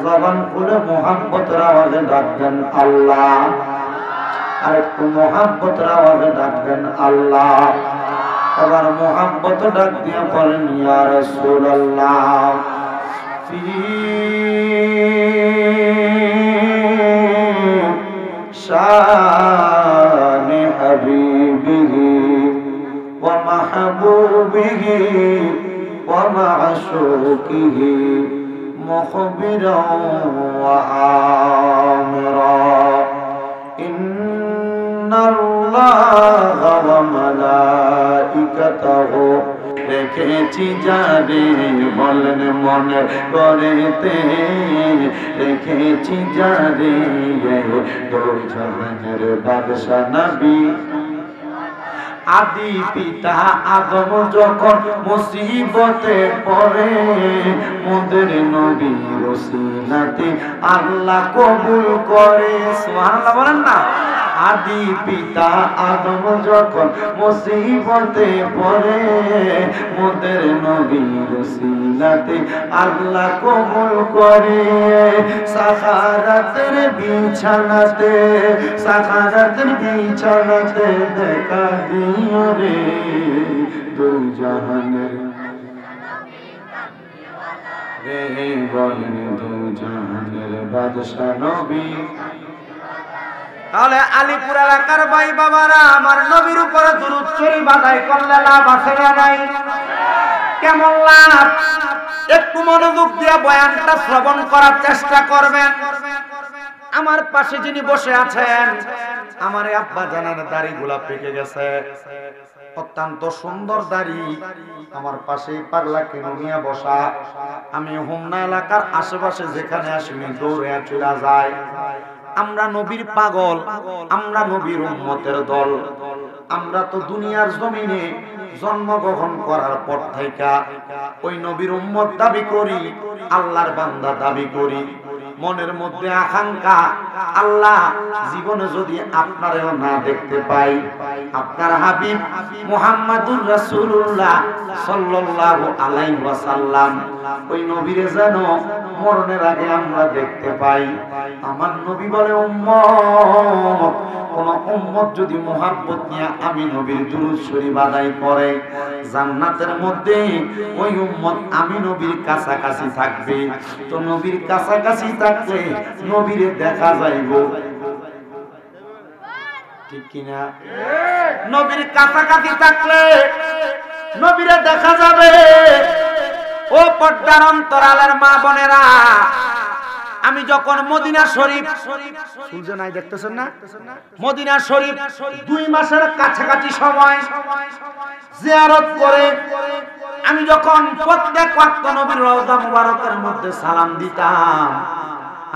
জবান খুলে মুহাব্বতের আওয়াজে ডাকবেন আল্লাহ। আর একটু মুহাব্বতের আওয়াজে ডাকবেন আল্লাহ। এবার মুহাব্বত ডাক দিয়ে বলেন ইয়া রাসূলুল্লাহ ফি শানি হাবিবিহি ওয়া মাহবুবিহি ওয়া মা'শুকিহি মুখবিরান ওয়া আমিরা ইন্নাল্লাহা ওয়া মালাইকাতাহু রেখেছি যারে বলেন মনে করেতে রেখেছি যারে দো জাহানের বাদশা নবী আদি পিতা আদম যখন মুসিবতে পড়ে মোদের নবীর ওসিলাতে আল্লাহ কবুল করে সুবহানাল্লাহ বলেন না। আদি পিতা আদম যখন মুসিবতে পড়ে মোদের নবীর ওসিলাতে আল্লাহ কবুল করে। সাখারাতের বিছানাতে দেখা দিও রে দু জাহানের রে বলেন দু জাহানের বাদশা নবী। তাহলে আলীপুর এলাকার ভাই বাবারা আমার নবীর উপরে দুরূদ শরীফ আদায় করলে লাভ আছে না নাই? কেমন লাভ? একটু মনোযোগ দিয়ে বয়ানটা শ্রবণ করার চেষ্টা করবেন। আমার পাশে যিনি বসে আছেন আমার আব্বা জানার দাড়িগুলা পেকে গেছে, অত্যন্ত সুন্দর দাড়ি। আমার পাশে পাগলা কেনুনিয়া বসা। আমি হোমনা এলাকার আশেপাশে যেখানে আসি দৌড়ে চলে যায়। আমরা নবীর পাগল, আমরা নবীর উম্মতের দল। আমরা তো দুনিয়ার জমিনে জন্মগ্রহণ করার পর থেকে ওই নবীর উম্মত দাবি করি, আল্লাহর বান্দা দাবি করি। মনের মধ্যে আকাঙ্ক্ষা আল্লাহ জীবনে যদি আপনারেও না দেখতে পাই, আপনার হাবিব মুহাম্মাদুর রাসূলুল্লাহ সাল্লাল্লাহু আলাইহি ওয়াসাল্লাম ওই নবীরে যেন মরণের আগে আমরা দেখতে পাই। আমার নবী বলে উম্মত, কোন উম্মত যদি মুহাব্বত নিয়ে আমি নবীর দুরূদ শরীফ আদায় করে জান্নাতের মধ্যে ওই উম্মত আমি নবীর কাছাকাছি থাকবে। তো নবীর কাছাকাছি থাকলে নবীরে দেখা যাইব, ঠিক কিনা? নবীর কাছাকাছি থাকলে নবীরে দেখা যাবে। ও পর্দার অন্তরালের মা বোনেরা, আমি যখন মদিনা শরীফ সূর্য নাই দেখতেছেন না, মদিনা শরীফ 2 মাসের কাছাকাছি সময় জিয়ারত করে আমি যখন প্রত্যেক ওয়াক্ত নবীর রওজা মুবারকের মধ্যে সালাম দিতাম,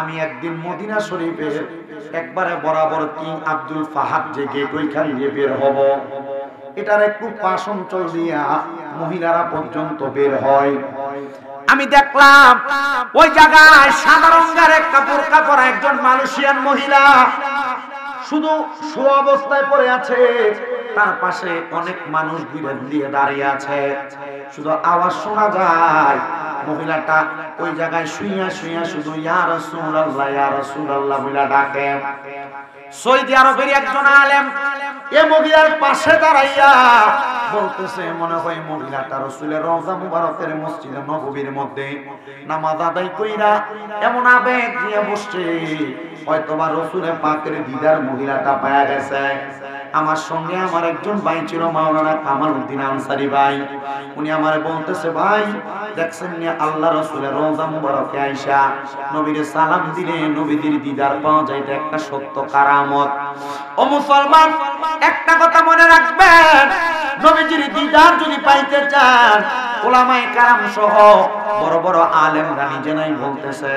আমি একদিন মদিনা শরীফের একবারে বরাবর কিং আব্দুল ফাহাদ যে গেট ওইখান দিয়ে বের হব, এটার একটু পাশ অঞ্চল দিয়া মহিলারা পর্যন্ত বের হয়। আমি দেখলাম ওই জায়গায় সাদা রঙের এক কাপড় একজন মালয়েশিয়ান মহিলা শুধু শোয়া অবস্থায় পড়ে আছে, তার পাশে অনেক মানুষ ঘিরে দিয়ে দাঁড়িয়ে আছে। শুধু আওয়াজ শোনা যায়, মহিলাটা ওই জায়গায় শুইয়া শুইয়া শুধু ইয়া রাসূলুল্লাহ ইয়া রাসূলুল্লাহ বলে ডাকে। সৌদি আরবের একজন আলেম এ মহিলার পাশে দাঁড়াইয়া বলতেছে, মনে হয় মহিলাটা রাসূলের রওজা মুবারকের মসজিদে নববীর মধ্যে নামাজ আদায় কইরা এমন আবেগ নিয়ে বসছে, হয়তোবা রাসূলের পাকের দিদার মহিলাটা পায়া গেছে। আমার সঙ্গে আমার একজন ভাই ছিল মাওলানা কামাল উদ্দিন আনসারী ভাই, উনি আমারে বলতেছে, ভাই দেখছেন না আল্লাহ রাসূলের রওজা মুবারকে আয়েশা নবীরে সালাম দিলে নবীর দিদার পাওয়া যায়, এটা একটা সত্য কারামত। ও মুসলমান, একটা কথা মনে রাখবেন, নবীজির দিদার যদি পাইতে চান উলামায়ে কেরাম সহ বড় বড় আলেমরা নিজেরাই বলতেছে,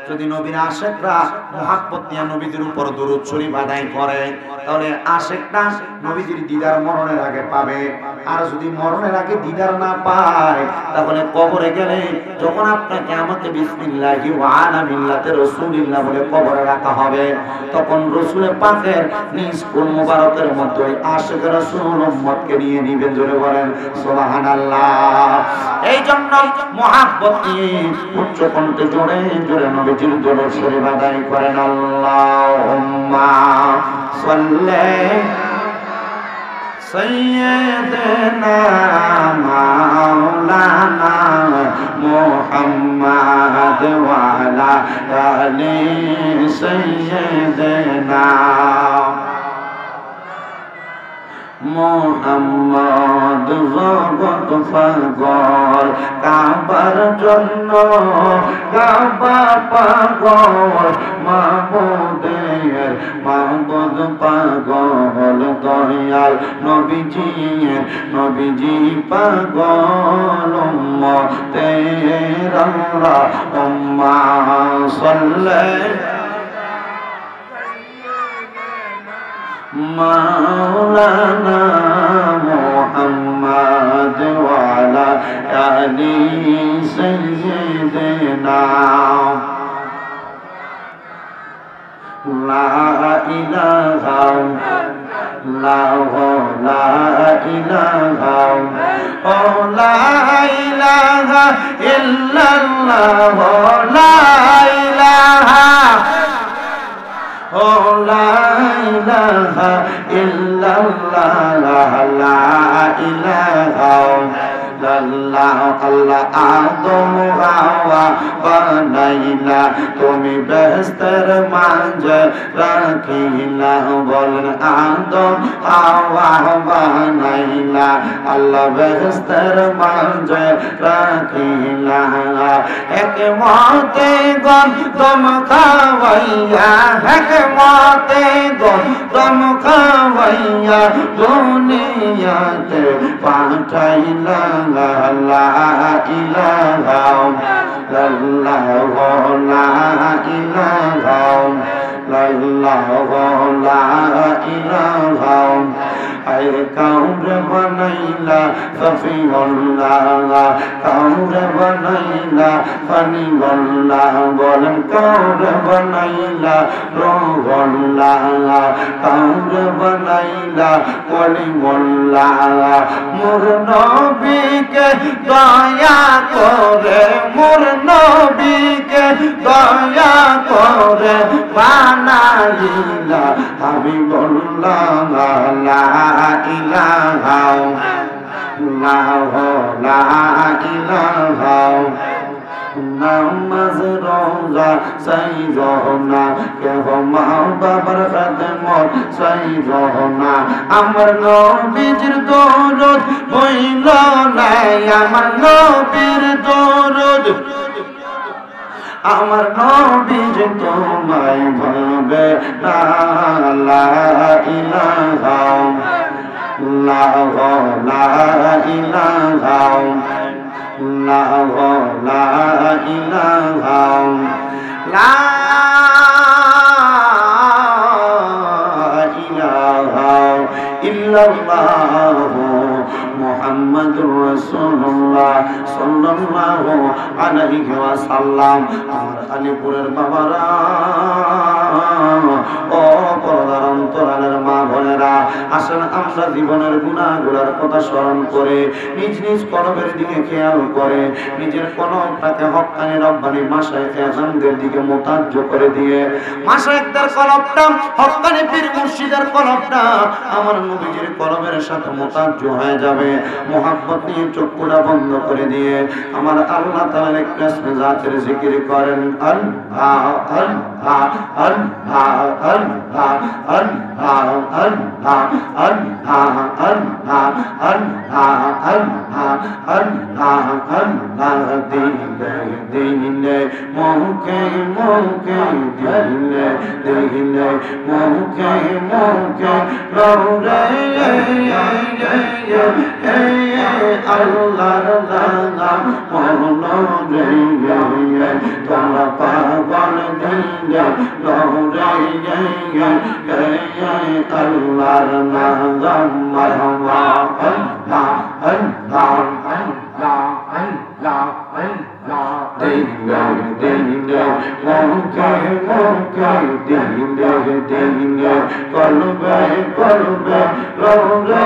যদি নবীর আশিকরা মুহাব্বত নিয়ে নবীদের উপর দরুদ শরীফ আদায় করে তাহলে আশিকরা নবীজির দিদার মরণের আগে পাবে। আর যদি মরণের আগে দিদার না পায় তাহলে কবরে গেলে যখন আপনাকে আমাকে বিসমিল্লাহি ওয়া আলা মিল্লাতে রাসূলিল্লাহ বলে কবরে রাখা হবে, তখন রাসূলের পাকের নিজ কুল মুবারকের মধ্যে আশিক রাসূল উম্মতকে নিয়ে নিবেন। জোরে বলেন সুবহানাল্লাহ। এই জন্য মুহাব্বত নিয়ে উচ্চ কণ্ঠে জোরে জোরে নবীজির দরুদ শরীফ আদায় করেন আল্লাহুম্মা সাল্লি সাইয়্যিদিনা মাওলানা মুহাম্মাদ ওয়া আলা আলি সাইয়্যিদিনা মুহাম্মদ জগত পাগল কাবার জন্য কাবা পাগল মাহমুদের মাহমুদ পাগল দয়াল নবীজি পাগল উম্মতের আল্লাহুম্মা সাল্লি মাওলানা মুহাম্মদ ওয়া আলা আলি সাইয়্যিদিনা লা ইলাহা ইল্লাল্লাহ লা ইলাহা লা ইলাহা ইল্লাল্লাহ লা ইলাহা ইল্লাল্লাহ আল্লাহ আদম হাওয়া বানাইলা তুমি বেহেশতের মাঝে রাখিলা বলেন আদম হাওয়া বানাইলা আল্লাহ বেহেশতের মাঝে রাখিলা হিকমতে গম খাওয়াইয়া হিকমতে গম খাওয়াইয়া দুনিয়াতে পাঠাইলা লা ইলাহা ইল্লাল্লাহ লা ইলাহা ইল্লাল্লাহ লা ইলাহা আয় কাউরে বানাইলা সফিউল্লাহ কাউরে বানাইলা ফানিউল্লাহ বলেন কাউরে বানাইলা রুহুল্লাহ কাউরে বানাইলা কলিমুল্লাহ মোর নবীকে দয়া করে মোর নবীকে দয়া করে বানাইলা হাবিবুল্লাহ লা ইলাহা লা ইলাহা নামাজ রোজা সাই রহনা কেহ মা বাবার খাদমত সাই রহনা আমার নবীর দরুদ হইল না আমার নবীর দরুদ আমার নবীর তোমায় ভাবে না লা ইলাহা লা ইলাহা লা ইলাহা লা ইলাহা ইল্লাল্লাহ মুহাম্মাদুর রাসূলুল্লাহ সাল্লাল্লাহু আলাইহি ওয়াসাল্লাম আমার আলিপুরের বাবারা ও পর্দার অন্তরালের মা বোনেরা আসলে আমরা জীবনের গুনাহগুলোর কথা স্মরণ করে নিজ নিজ কলবের দিকে খেয়াল করে নিজের কলবটাকে হক্কানি রব্বানি মাশায়েখ আজমদের দিকে মোতাজ্জ করে দিয়ে মাশায়েখদের কলবটা হক্কানি পীর মুর্শিদের কলবটা আমার নবীজির কলবের সাথে মোতাজ্জ হয়ে যাবে মুহাব্বত নিয়ে চক্ষুটা বন্ধ করে দিয়ে আমার আল্লাহ তাআলার একটু ইসমে জাতের জিকির করেন আল্লাহ আল্লাহ আল্লাহ আল্লাহ আল্লাহ আল্লাহ আল্লাহ আল্লাহ আল্লাহ আল্লাহ আল্লাহ আল্লাহ দিলে দিলে মুখে মুখে দিলে দিলে মুখে মুখে রৌরে আল্লাহর নাম মনো রে তোমরা পাগল দিলে রৌরে আল্লাহর নাম মারহাবা আল্লাহ আল্লাহ আল্লাহ আল্লাহ আল্লাহ দিলে দিলে মুখে মুখে দিলে দিলে কলবে কলবে রোরে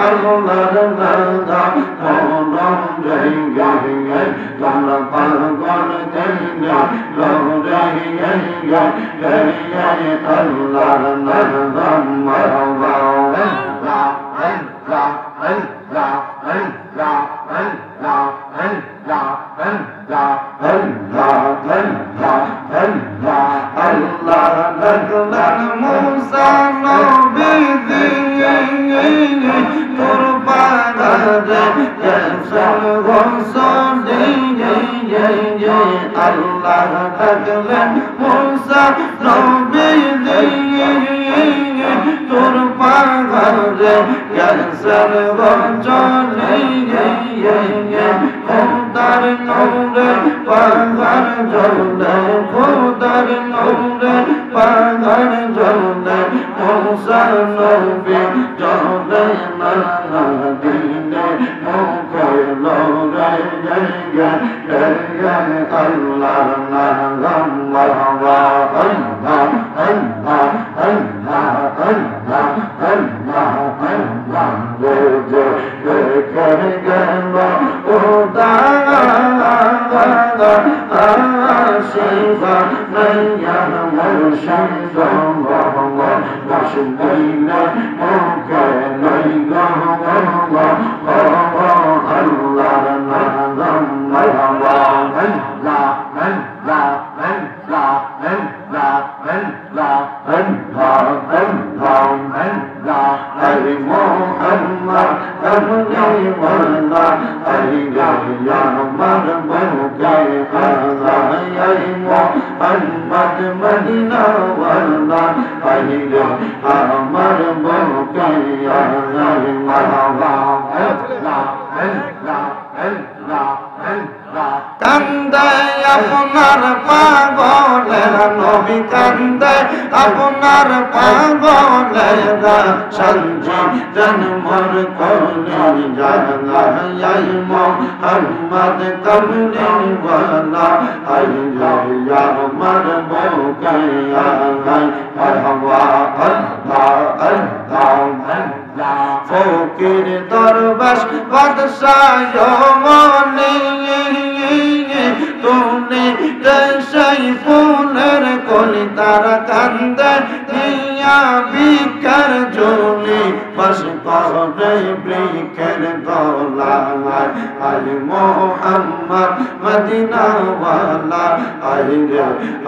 আল্লাহর নাম মনম রে তোমরা পাগল দিলে রোরে আল্লাহর নাম মারবা আল্লাহ ডাকলেন মুসা নবী তোর পাগলে গেছেন গঞ্জনে খোদার নূরে পাগল জ্বলে খোদার নূরে পাগল জ্বলে মুসা নবী জ্বলে না দিনে মুখে লড়ে আল্লাহর নাম মারহাবা আল্লাহ আল্লাহ আল্লাহ আল্লাহ আল্লাহ আল্লাহ যে করে গেল ও দাদা আশিবা নাইয়া মুর্শিদ মুশকিলে মুখে নাই গো আল্লাহর নাম মারহাবা আল্লাহ আল্লাহ আল্লাহ আল্লাহ আল্লাহ আল্লাহ আল্লাহ আরে মোহাম্মদ কমলি ওয়ালা আরে ইয়া আমার মুকে আয় মোহাম্মদ মদিনা ওয়ালা আরে আমার মুকে আয় মারহাবা আল্লাহ আল্লাহ আল্লাহ আল্লাহ কান্দে আপনার পাগলেরা নবী কান্দে আপনার পাগলেরা সঞ্জীবন মোর কোলে জাগাই মোহাম্মদ কমলি ওয়ালা আইয়া আমার বুকে আয় মারহাবা আল্লাহ আল্লাহ আল্লাহ ফকির দরবেশ বাদশাহ মনি তুমি দেশাই ফুলের কলি তারা কান্দে নিয়া বিকার জলি বস করে বৃক্ষের তলায় আলী মোহাম্মদ মদিনা ওয়ালা আইরে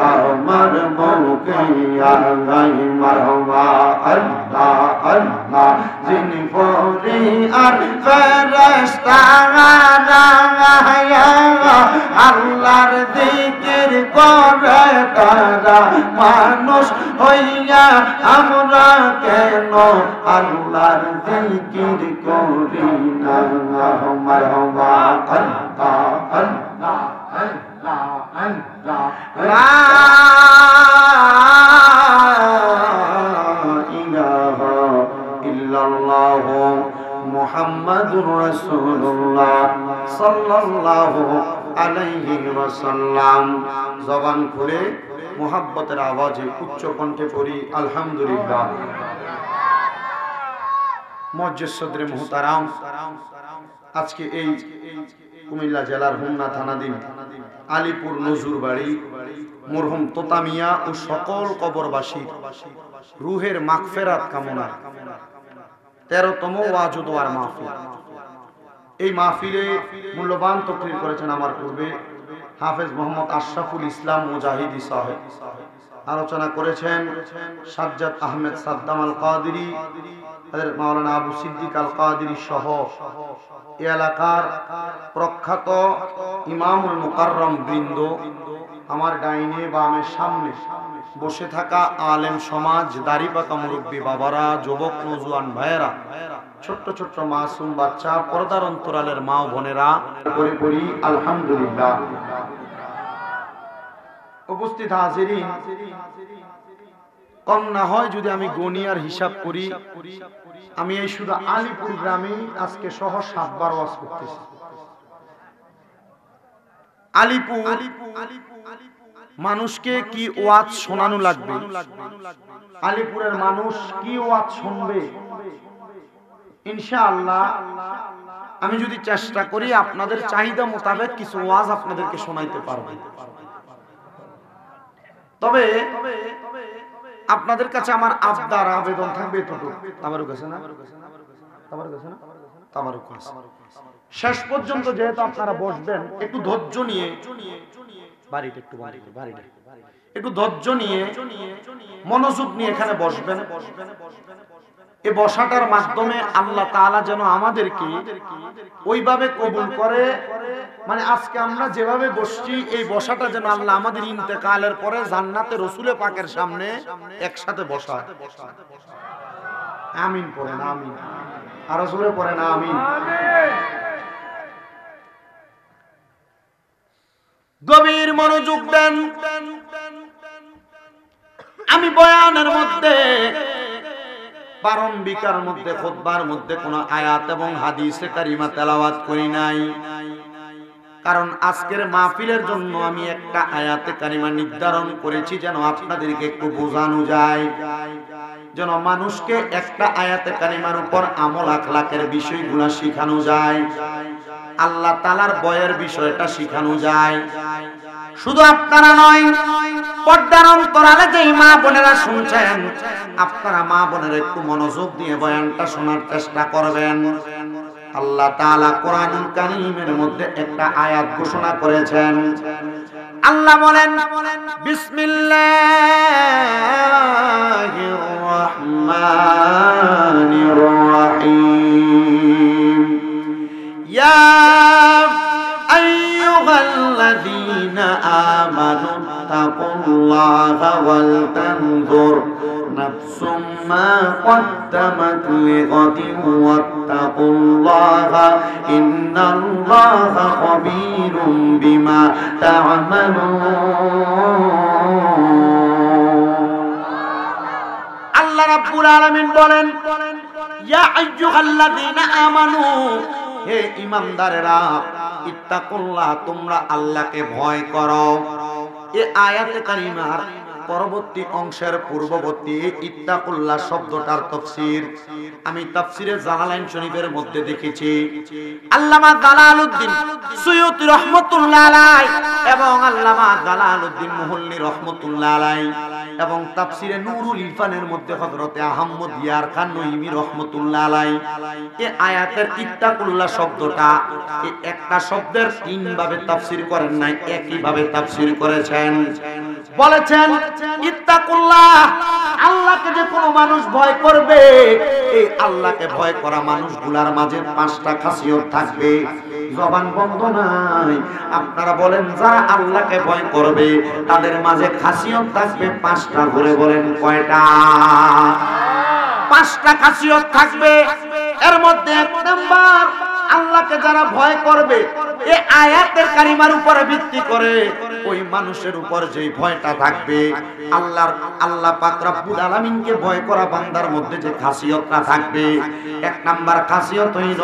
আমার বুকে আয় মারহাবা আল্লাহ আল্লাহ যিনি পরি আর ফেরেশতারা আল্লাহর জিকির করে তারা মানুষ হইয়া আমরা কেন আল্লাহর জিকির করি না মারহাবা আল্লাহ আল্লাহ আল্লাহ আল্লাহ লা ইলাহা ইল্লাল্লাহ মুহাম্মাদুর রাসূলুল্লাহ সাল্লাল্লাহু আলাইহি ওয়াসাল্লাম। জবান খুলে মুহাব্বতের আওয়াজে উচ্চ কণ্ঠে পড়ি আলহামদুলিল্লাহ। মুআজ্জিজ সদরে মুহতারাম, আজকে এই কুমিল্লা জেলার হোমনা থানাধীন আলীপুর নজরুলবাড়ি মরহুম তোতা মিয়া ও সকল কবরবাসীর রুহের মাগফিরাত কামনা 13তম ওয়াজ ও দোয়ার মাহফিল। এই মাহফিলে মূল্যবান তকরীর করেছেন আমার পূর্বে হাফেজ মোহাম্মদ আশরাফুল ইসলাম মুজাহিদি সাহেব। আলোচনা করেছেন সাজ্জাদ আহমেদ সাদ্দাম আল কাদেরী, মাওলানা আবু সিদ্দিক আল কাদেরী সহ এই এলাকার প্রখ্যাত ইমামুল মুকাররম বৃন্দ। আমার ডাইনে বামের সামনে বসে থাকা আলেম সমাজ, দাড়িপাকা মুরব্বী বাবারা, যুবক নওজোয়ান ভাইয়েরা, ছোট্ট ছোট্ট মাসুম বাচ্চা, পর্দার অন্তরালের মা ও বোনেরা, পড়ি পড়ি আলহামদুলিল্লাহ। উপস্থিত হাজিরিন, কম না হয় যদি আমি গনিয়ার হিসাব করি, আমি এই শুধু আলীপুর গ্রামে আজকে সহ 7 বার ওয়াজ করতেছি। আলিপুর মানুষকে কি ওয়াজ শোনানো লাগবে? আলিপুরের মানুষ কি ওয়াজ শুনবে? ইনশাআল্লাহ আমি যদি চেষ্টা করি আপনাদের চাহিদা মোতাবেক কিছু ওয়াজ আপনাদেরকে শোনাইতে পারবো। তবে আপনাদের কাছে আমার আবদার আবেদন থাকবে এতটুকু, তাবারুক আছে না? তাবারুক আছে না? তাবারুক আছে। শেষ পর্যন্ত যেহেতু আপনারা বসবেন, একটু ধৈর্য নিয়ে, বাড়িটা একটু বাড়িটা একটু ধৈর্য নিয়ে মনোযোগ নিয়ে এখানে বসবেন। এই বসাটার মাধ্যমে আল্লাহ তাআলা যেন আমাদেরকে ওইভাবে কবুল করে, মানে আজকে আমরা যেভাবে বসছি এই বসাটা যেন আল্লাহ আমাদের ইন্তেকালের পরে জান্নাতে রাসূল পাকের সামনে একসাথে বসা। আমিন পড়েন, আমিন। আর জোরে পড়েন আমিন। গভীর মনোযোগ দেন। আমি বয়ানের মধ্যে, প্রারম্ভিকার মধ্যে, খুতবার মধ্যে কোন আয়াত এবং হাদিসে কারিমা তেলাওয়াত করি নাই, কারণ আজকের মাহফিলের জন্য আমি একটা আয়াতে কারিমা নির্ধারণ করেছি যেন আপনাদেরকে একটু বোঝানো যায়, যেন মানুষকে একটা আয়াতে কারিমার উপর আমল আখলাকের বিষয়গুলো শেখানো যায়, আল্লাহ তাআলার ভয়ের বিষয়টা শেখানো যায়। শুধু আপনারা নয়, পর্দার অন্তরালে যে মা বোনেরা শুনছেন, আপনারা মা বোনেরা একটু মনোযোগ দিয়ে বয়ানটা শোনার চেষ্টা করবেন। আল্লাহ তাআলা কোরআনুল কারীমের মধ্যে একটা আয়াত ঘোষণা করেছেন। আল্লাহ বলেন, বিসমিল্লাহির রহমানির রহিম, ইয়া আইয়ুহাল্লাযীনা আমানু তাকুল্লাহা ওয়াল তানজুর নাফসুম মা কদ্দামাত লিগাদিন ওয়াত্তাকুল্লাহা ইন্নাল্লাহা খাবীরুম বিমা তা'মালুন। আল্লাহ রাব্বুল আলামিন বলেন, ইয়া আইয়ুহাল্লাযীনা আমানু, হে ঈমানদারেরা, ইত্তাকুল্লাহ, তোমরা আল্লাহকে ভয় করো। এই আয়াতে কারিমার পরবর্তী অংশের পূর্ববর্তী ইত্তাকুল্লাহ শব্দটার তাফসীর আমি তাফসীরে জালালাইন শরীফের মধ্যে দেখেছি। আল্লামা জালালউদ্দিন সুয়ুতী রাহমাতুল্লাহ আলাইহি এবং আল্লামা জালালউদ্দিন মুহল্লী রাহমাতুল্লাহ আলাইহি এবং তাফসীরে নুরুল ইরফানের মধ্যে হযরতে আহমদ ইয়ার খান নঈমী রাহমাতুল্লাহ আলাইহি এই আয়াতের ইত্তাকুল্লাহ শব্দটা এই একটা শব্দের তিন ভাবে তাফসীর করেন নাই, একই ভাবে তাফসীর করেছেন। বলেছেন, ইত্তাকুল্লাহ, আল্লাহকে যে কোনো মানুষ ভয় করবে, এই আল্লাহকে ভয় করা মানুষগুলার মাঝে পাঁচটা খাসিয়ত থাকবে। জবান বন্ধ নাই। আপনারা বলেন, যারা আল্লাহকে ভয় করবে তাদের মাঝে খাসিয়ত থাকবে পাঁচটা। ঘুরে বলেন কয়টা? পাঁচটা খাসিয়ত থাকবে। এর মধ্যে এক নাম্বার, আল্লাহকে যারা ভয় করবে এই আয়াতের কারিমার উপরে ভিত্তি করে ওই মানুষের উপর যে ভয়টা থাকবে, আল্লাহ পাক রব্বুল আলামিনকে ভয় করা বান্দার মধ্যে যে খাসিয়তটা থাকবে, এক নাম্বার খাসিয়ত হইল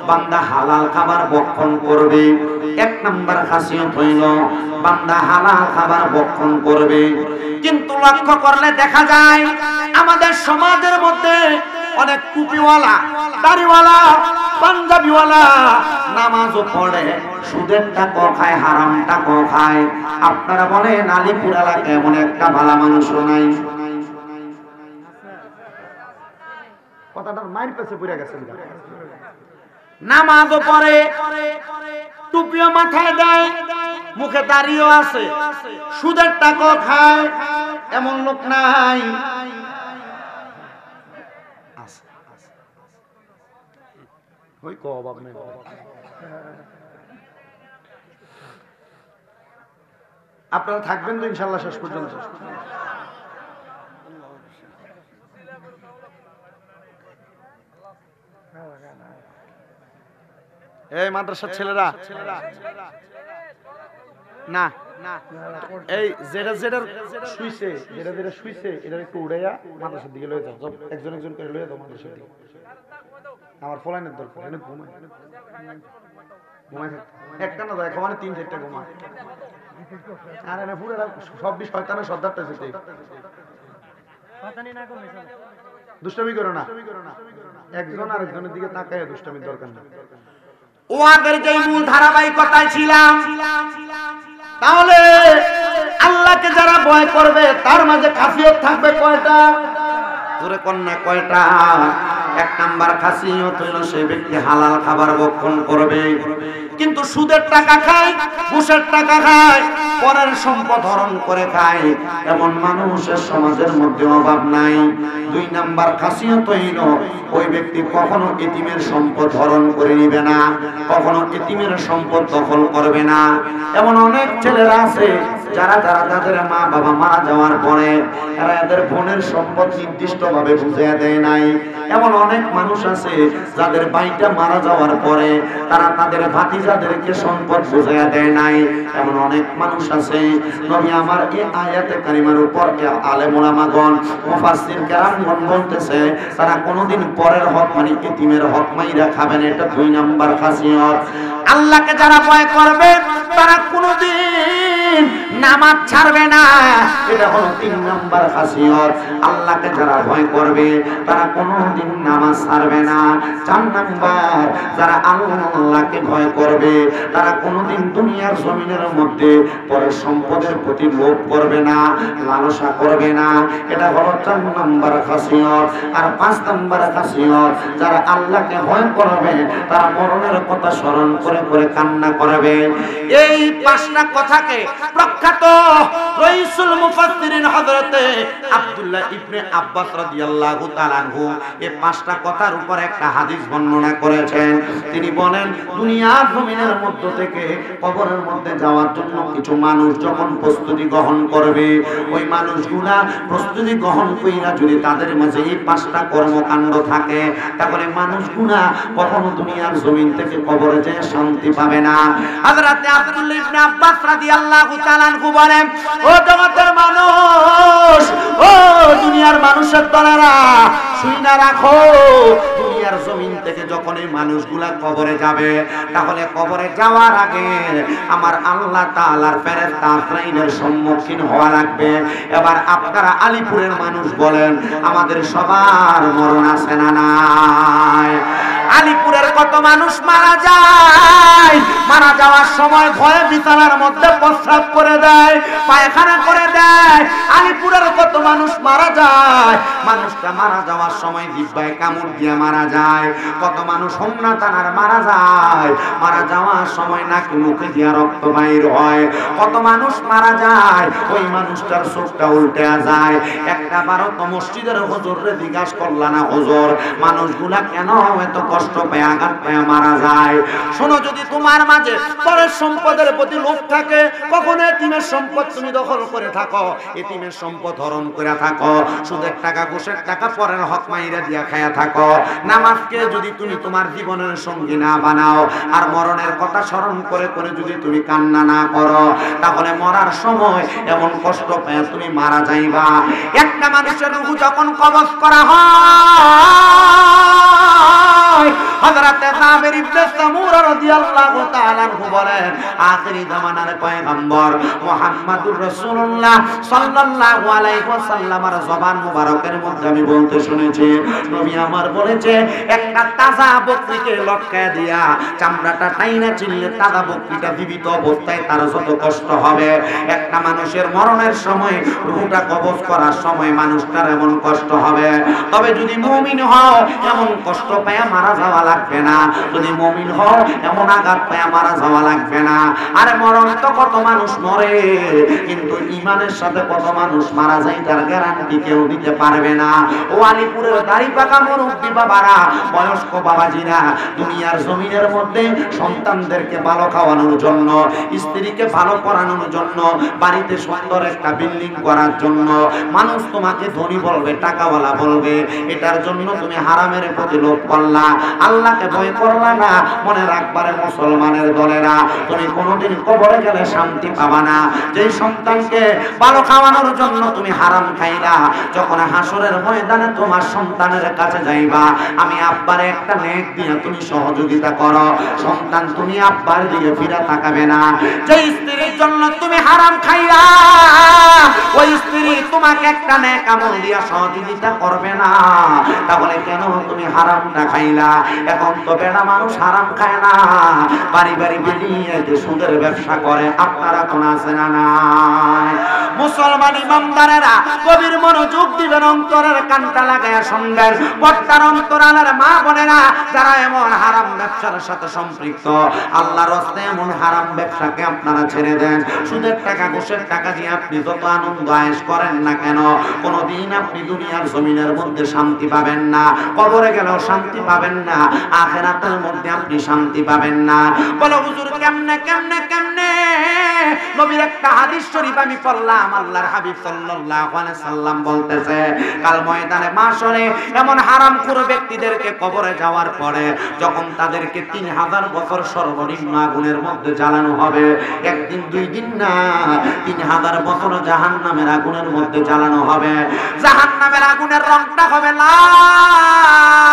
বান্দা হালাল খাবার ভক্ষণ করবে। এক নাম্বার খাসিয়ত হইল বান্দা হালাল খাবার ভক্ষণ করবে। কিন্তু লক্ষ্য করলে দেখা যায় আমাদের সমাজের মধ্যে অনেক টুপিওয়ালা, দাড়িওয়ালা, পাঞ্জাবিওয়ালা নামাজও পড়ে, সুদের টাকা খায়, হারাম টাকা খায়। আপনারা বলেন আলিপুর এলাকায় এমন একটা ভালো মানুষও নাই? কথাটার মাইর পেছে পড়ে গেছেন। নামাজও পড়ে, টুপিও মাথায় দেয়, মুখে দাড়িও আছে, সুদের টাকা খায়, এমন লোক নাই? আপনারা থাকবেন তো ইনশাআল্লাহ শেষ পর্যন্ত? এই মাদ্রাসার ছেলেরা না, এই যেটা যেটা শুইছে, যেটা যেটা শুইছে এটা একটু উড়াইয়া মাদ্রাসার দিকে লয়ে যাও। একজন একজন করে লয়ে যাও মাদ্রাসার দিকে। আমার ফলাইনের দরকার, এনে ঘুমায়। একটা না দেখো মানে 3-4টা ঘুমা আরে না পুরো সব বিষ শয়তানের সর্দারটা যেতে শয়তানি না করলে চলে দুষ্টামি করো না একজন আরেকজনের দিকে তাকায় দুষ্টামির দরকার নেই ওয়াদের যে মূল ধারাবাহিকতায় ছিলাম তাহলে আল্লাহকে যারা ভয় করবে তার মাঝে খাসিয়ত থাকবে কয়টা জোরে কন্যা কয়টা এক নাম্বার খাসিয়ত হলো সেই ব্যক্তি হালাল খাবার ভক্ষণ করবে কিন্তু সুদের টাকা খায় ঘুষের টাকা খায় পরের সম্পদ হরণ করে খায় এমন মানুষের সমাজের মধ্যে অভাব নাই দুই নাম্বার খাসিয়ত হইল ওই ব্যক্তি কখনো এতিমের সম্পদ হরণ করে নিবে না কখনো এতিমের সম্পদ দখল করবে না এমন অনেক ছেলেরা আছে যারা তাদের মা বাবা মারা যাওয়ার পরে এরা এদের বোনের সম্পদ নির্দিষ্টভাবে বুঝিয়ে দেয় নাই এমন অনেক মানুষ আছে যাদের ভাইটা মারা যাওয়ার পরে তারা তাদের ভাতিজাদেরকে সম্পদ বুঝিয়ে দেয় নাই এমন অনেক মানুষ আছে নবী আমার এই আয়াতে কারিমার উপর আলেম উলামাগণ মুফাসসির কেরামগণ বলতেছে তারা কোনোদিন পরের হক মানে এতিমের হক মাইরা খাবেন এটা দুই নাম্বার খাসিয়ত আল্লাহকে যারা ভয় করবে তারা কোনোদিন নামাজ ছাড়বে না এটা হলো 3 নাম্বার খাসিয়ত আল্লাহকে যারা ভয় করবে তারা কোনোদিন নামাজ ছাড়বে না 4 নাম্বার যারা আল্লাহকে ভয় করবে তারা কোনোদিন দুনিয়ার জমিনের মধ্যে পরের সম্পদের প্রতি লোভ করবে না লালসা করবে না এটা হলো 4 নাম্বার খাসিয়ত আর 5 নাম্বার খাসিয়ত যারা আল্লাহকে ভয় করবে তারা মরণের কথা স্মরণ করে করে কান্না করবে এই 5টা কথাকে প্রখ্যাত রাইসুল মুফাসসিরিন হযরতে আব্দুল্লাহ ইবনে আব্বাস রাদিয়াল্লাহু তাআলা আনহু এই 5টা কথার উপর একটা হাদিস বর্ণনা করেছেন তিনি বলেন দুনিয়ার জমিনের মধ্য থেকে কবরের মধ্যে যাওয়ার জন্য কিছু মানুষ যখন প্রস্তুতি গ্রহণ করবে ওই মানুষগুলা প্রস্তুতি গ্রহণ কইরা যদি তাদের মাঝে এই 5টা কর্মকাণ্ড থাকে তাহলে মানুষগুলা কখনো দুনিয়ার জমিন থেকে কবরে যেয়ে শান্তি পাবে না হযরত আব্দুল্লাহ ইবনে আব্বাস রাদিয়াল্লাহু তাআলা আনহু বলেন ও জগতের মানুষ ও দুনিয়ার মানুষের দলেরা শুইনা রাখো দুনিয়ার জমিন থেকে যখন এই মানুষগুলা কবরে যাবে তাহলে কবরে যাওয়ার আগে আমার আল্লাহ তাআলার ফেরেশতা আজরাইলের সম্মুখীন হওয়া লাগবে এবার আপনারা আলিপুরের মানুষ বলেন আমাদের সবার মরণ আছে না নাই আলিপুরের কত মানুষ মারা যায় মারা যাওয়ার সময় ভয়ে বিছানার মধ্যে প্রস্রাব করে দেয় পায়খানা করে দেয় আলিপুরের কত মানুষ মারা যায় মানুষটা মারা যাওয়ার সময় জিহ্বায় কামড় দিয়ে মারা যায় কত মানুষ হোমনা টানার মারা যায় মারা যাওয়ার সময় নাকি মুখে দিয়ে রক্ত বাইর হয় কত মানুষ মারা যায় ওই মানুষটার চোখটা উল্টে যায় একটা বারো তো মসজিদের হুজুররে জিজ্ঞাসা করলা না হুজুর মানুষগুলা কেন এত কষ্ট পায় আঘাত পায় মারা যায় শোনো যদি তোমার মাঝে পরের সম্পদের প্রতি লোভ থাকে কখনো এতিমের সম্পদ তুমি দখল করে থাকো এতিমের সম্পদ হরণ করে থাকো সুদের টাকা ঘুষের টাকা পরের হক মাইরা দিয়া খায়া থাকো নামাজকে যদি তুমি তোমার জীবনের সঙ্গী না বানাও আর মরণের কথা স্মরণ করে করে যদি তুমি কান্না না করো তাহলে মরার সময় এমন কষ্ট পেয়ে তুমি মারা যাইবা একটা মানুষের রূহ যখন কবজ করা হয় হযরত জাবের ইবনে সামুরা রাদিয়াল্লাহু তাআলা আনহু বলেন আখিরি জামানার পয়গম্বর মুহাম্মদুর রাসূলুল্লাহ সাল্লাল্লাহু আলাইহি ওয়াসাল্লামের জবান মুবারকের মধ্যে আমি বলতে শুনেছি নবী আমার বলেছে একটা তাজা বকরিকে লটকায় দিয়া চামড়াটা টাইনা চিনলে তাজা বকরিটা জীবিত অবস্থায় তার যত কষ্ট হবে একটা মানুষের মরণের সময় রূহটা কবজ করার সময় মানুষটার এমন কষ্ট হবে তবে যদি মুমিন হও এমন কষ্ট পায় মারা যাওয়া লাগবে না যদি মুমিন হও এমন আঘাত পায় মারা যাওয়া লাগবে না আরে মরণ তো কত মানুষ মরে কিন্তু ঈমানের সাথে কত মানুষ মারা যায় তার গ্যারান্টি কেউ দিতে পারবে না ও আলিপুরের দাড়ি পাকা মুরব্বি বাবারা বয়স্ক বাবাজিরা দুনিয়ার জমিনের মধ্যে সন্তানদেরকে ভালো খাওয়ানোর জন্য স্ত্রীকে ভালো পড়ানোর জন্য বাড়িতে সুন্দর একটা বিল্ডিং করার জন্য মানুষ তোমাকে ধনী বলবে টাকাওয়ালা বলবে এটার জন্য তুমি হারামের প্রতি লোভ করলা আল্লাহকে ভয় করলা না, মনে রাখবারে মুসলমানের দলেরা, তুমি কোনোদিন কবরে গেলে শান্তি পাবা না। যেই সন্তানকে ভালো খাওয়ানোর জন্য তুমি হারাম খাইলা, যখন হাসরের ময়দানে তোমার সন্তানের কাছে যাইবা, আমি আব্বারে একটা নেক দিয়ে তুমি সহযোগিতা করো, সন্তান তুমি আব্বার দিকে ফিরে তাকাবে না। যেই স্ত্রীর জন্য তুমি হারাম খাইলা, ওই স্ত্রী তোমাকে একটা নেক আমল দিয়ে সহযোগিতা করবে না। তাহলে কেন তুমি হারামটা খাইলা? এখন তো বেড়া মানুষ হারাম খায় না, বাড়ি বাড়ি বেরিয়ে যে সুদের ব্যবসা করে, আপনারা কোন আছে না নাই? মুসলমান ইমামদারেরা গভীর মনোযোগ দিবেন, অন্তরের কানটা লাগায়া শুনবেন। পর্দার অন্তরালের মা বোনেরা যারা এমন হারাম ব্যবসার সাথে সম্পৃক্ত, আল্লাহর রাস্তায় এমন হারাম ব্যবসাকে আপনারা ছেড়ে দেন। সুদের টাকা ঘুষের টাকা দিয়ে আপনি যত আনন্দ আয়েশ করেন না কেন, কোনোদিন আপনি দুনিয়ার জমিনের মধ্যে শান্তি পাবেন না, কবরে গেলেও শান্তি পাবেন না, আখিরাতের মধ্যে আপনি শান্তি পাবেন না। বলো হুজুর কেমনে কেমনে কেমনে? নবীর একটা হাদিস শরীফ আমি পড়লাম, আল্লাহর হাবিব সাল্লাল্লাহু আলাইহি সাল্লাম বলতেছে, কাল ময়দানে মাশরে এমন হারামখোর ব্যক্তিদেরকে কবরে যাওয়ার পরে যখন তাদেরকে 3000 বছর সর্বনিম্ন আগুনের মধ্যে জ্বালানো হবে, একদিন দুই দিন না, 3000 বছর জাহান্নামের আগুনের মধ্যে জ্বালানো হবে। জাহান্নামের আগুনের রংটা হবে লাল,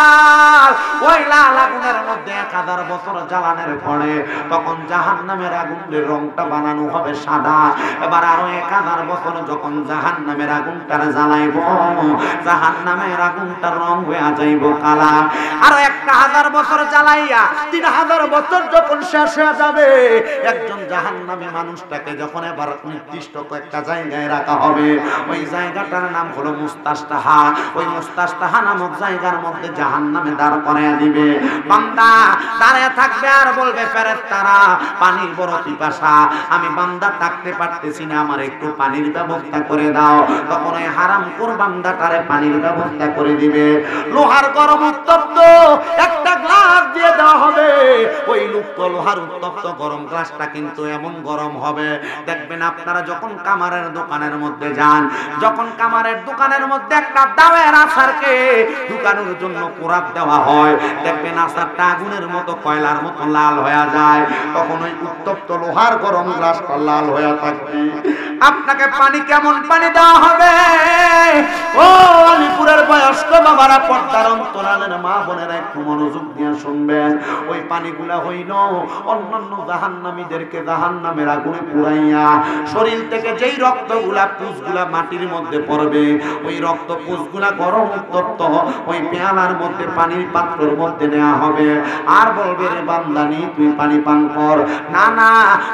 ওই লাল আগুনের মধ্যে 1000 বছর জ্বালানোর পরে তখন জাহান্নামের আগুনের রংটা বানানো হবে সাদা। এবার আরো 1000 বছর যখন জাহান্নামের আগুনটা জ্বালাইব, জাহান্নামের আগুনটার রং হয়ে যাইব কালা। আরো 1000 বছর জ্বালাইয়া 3000 বছর যখন শেষ হয়ে যাবে, একজন জাহান্নামী মানুষটাকে যখন এবার নির্দিষ্ট একটা জায়গায় রাখা হবে, ওই জায়গাটার নাম হলো মুস্তাশতাহা। ওই মুস্তাশতাহা নামক জায়গার মধ্যে জাহান্নামে দাঁড় করাইয়া দিবে। বান্দা দাঁড়িয়ে থাকবে আর বলবে, ফেরেশতারা পানির বড় পিপাসা, আমি বান্দা থাকতে পারতেছি না, আমার একটু পানির ব্যবস্থা করে দাও। তখন ওই হারামখোর বান্দাটারে পানির ব্যবস্থা করে দিবে। লোহার গরম উত্তপ্ত একটা গ্লাস দিয়ে দেওয়া হবে। ওই লোহার উত্তপ্ত গরম গ্লাসটা কিন্তু এমন গরম হবে, দেখবেন আপনারা যখন কামারের দোকানের মধ্যে যান, যখন কামারের দোকানের মধ্যে একটা দাওয়ের আচারকে ঢুকানোর জন্য কোরাত দেওয়া হয়, দেখবেন আচারটা আগুনের মতো কয়লার মতো লাল হয়ে যায়। তখন ওই উত্তপ্ত লোহার গরম গ্লাসটা লাল হয়ে থাকবে। আপনাকে পানি কেমন পানি দেওয়া হবে? ও আলিপুরের বয়স্ক বাবারা, পর্দার অন্তরালের মা বোনেরা একটু মনোযোগ দিয়ে শুনবেন। ওই পানিগুলা হইল অন্যান্য জাহান্নামীদেরকে জাহান্নামের আগুনে পুড়াইয়া শরীর থেকে যেই রক্তগুলা পুষগুলা মাটির মধ্যে পড়বে, ওই রক্ত পুষগুলা গরম উত্তপ্ত ওই পেয়ালার মধ্যে পানির পাত্রের মধ্যে নেওয়া হবে। আর বলবে, রে বান্দানি তুই পানি পান কর। না না,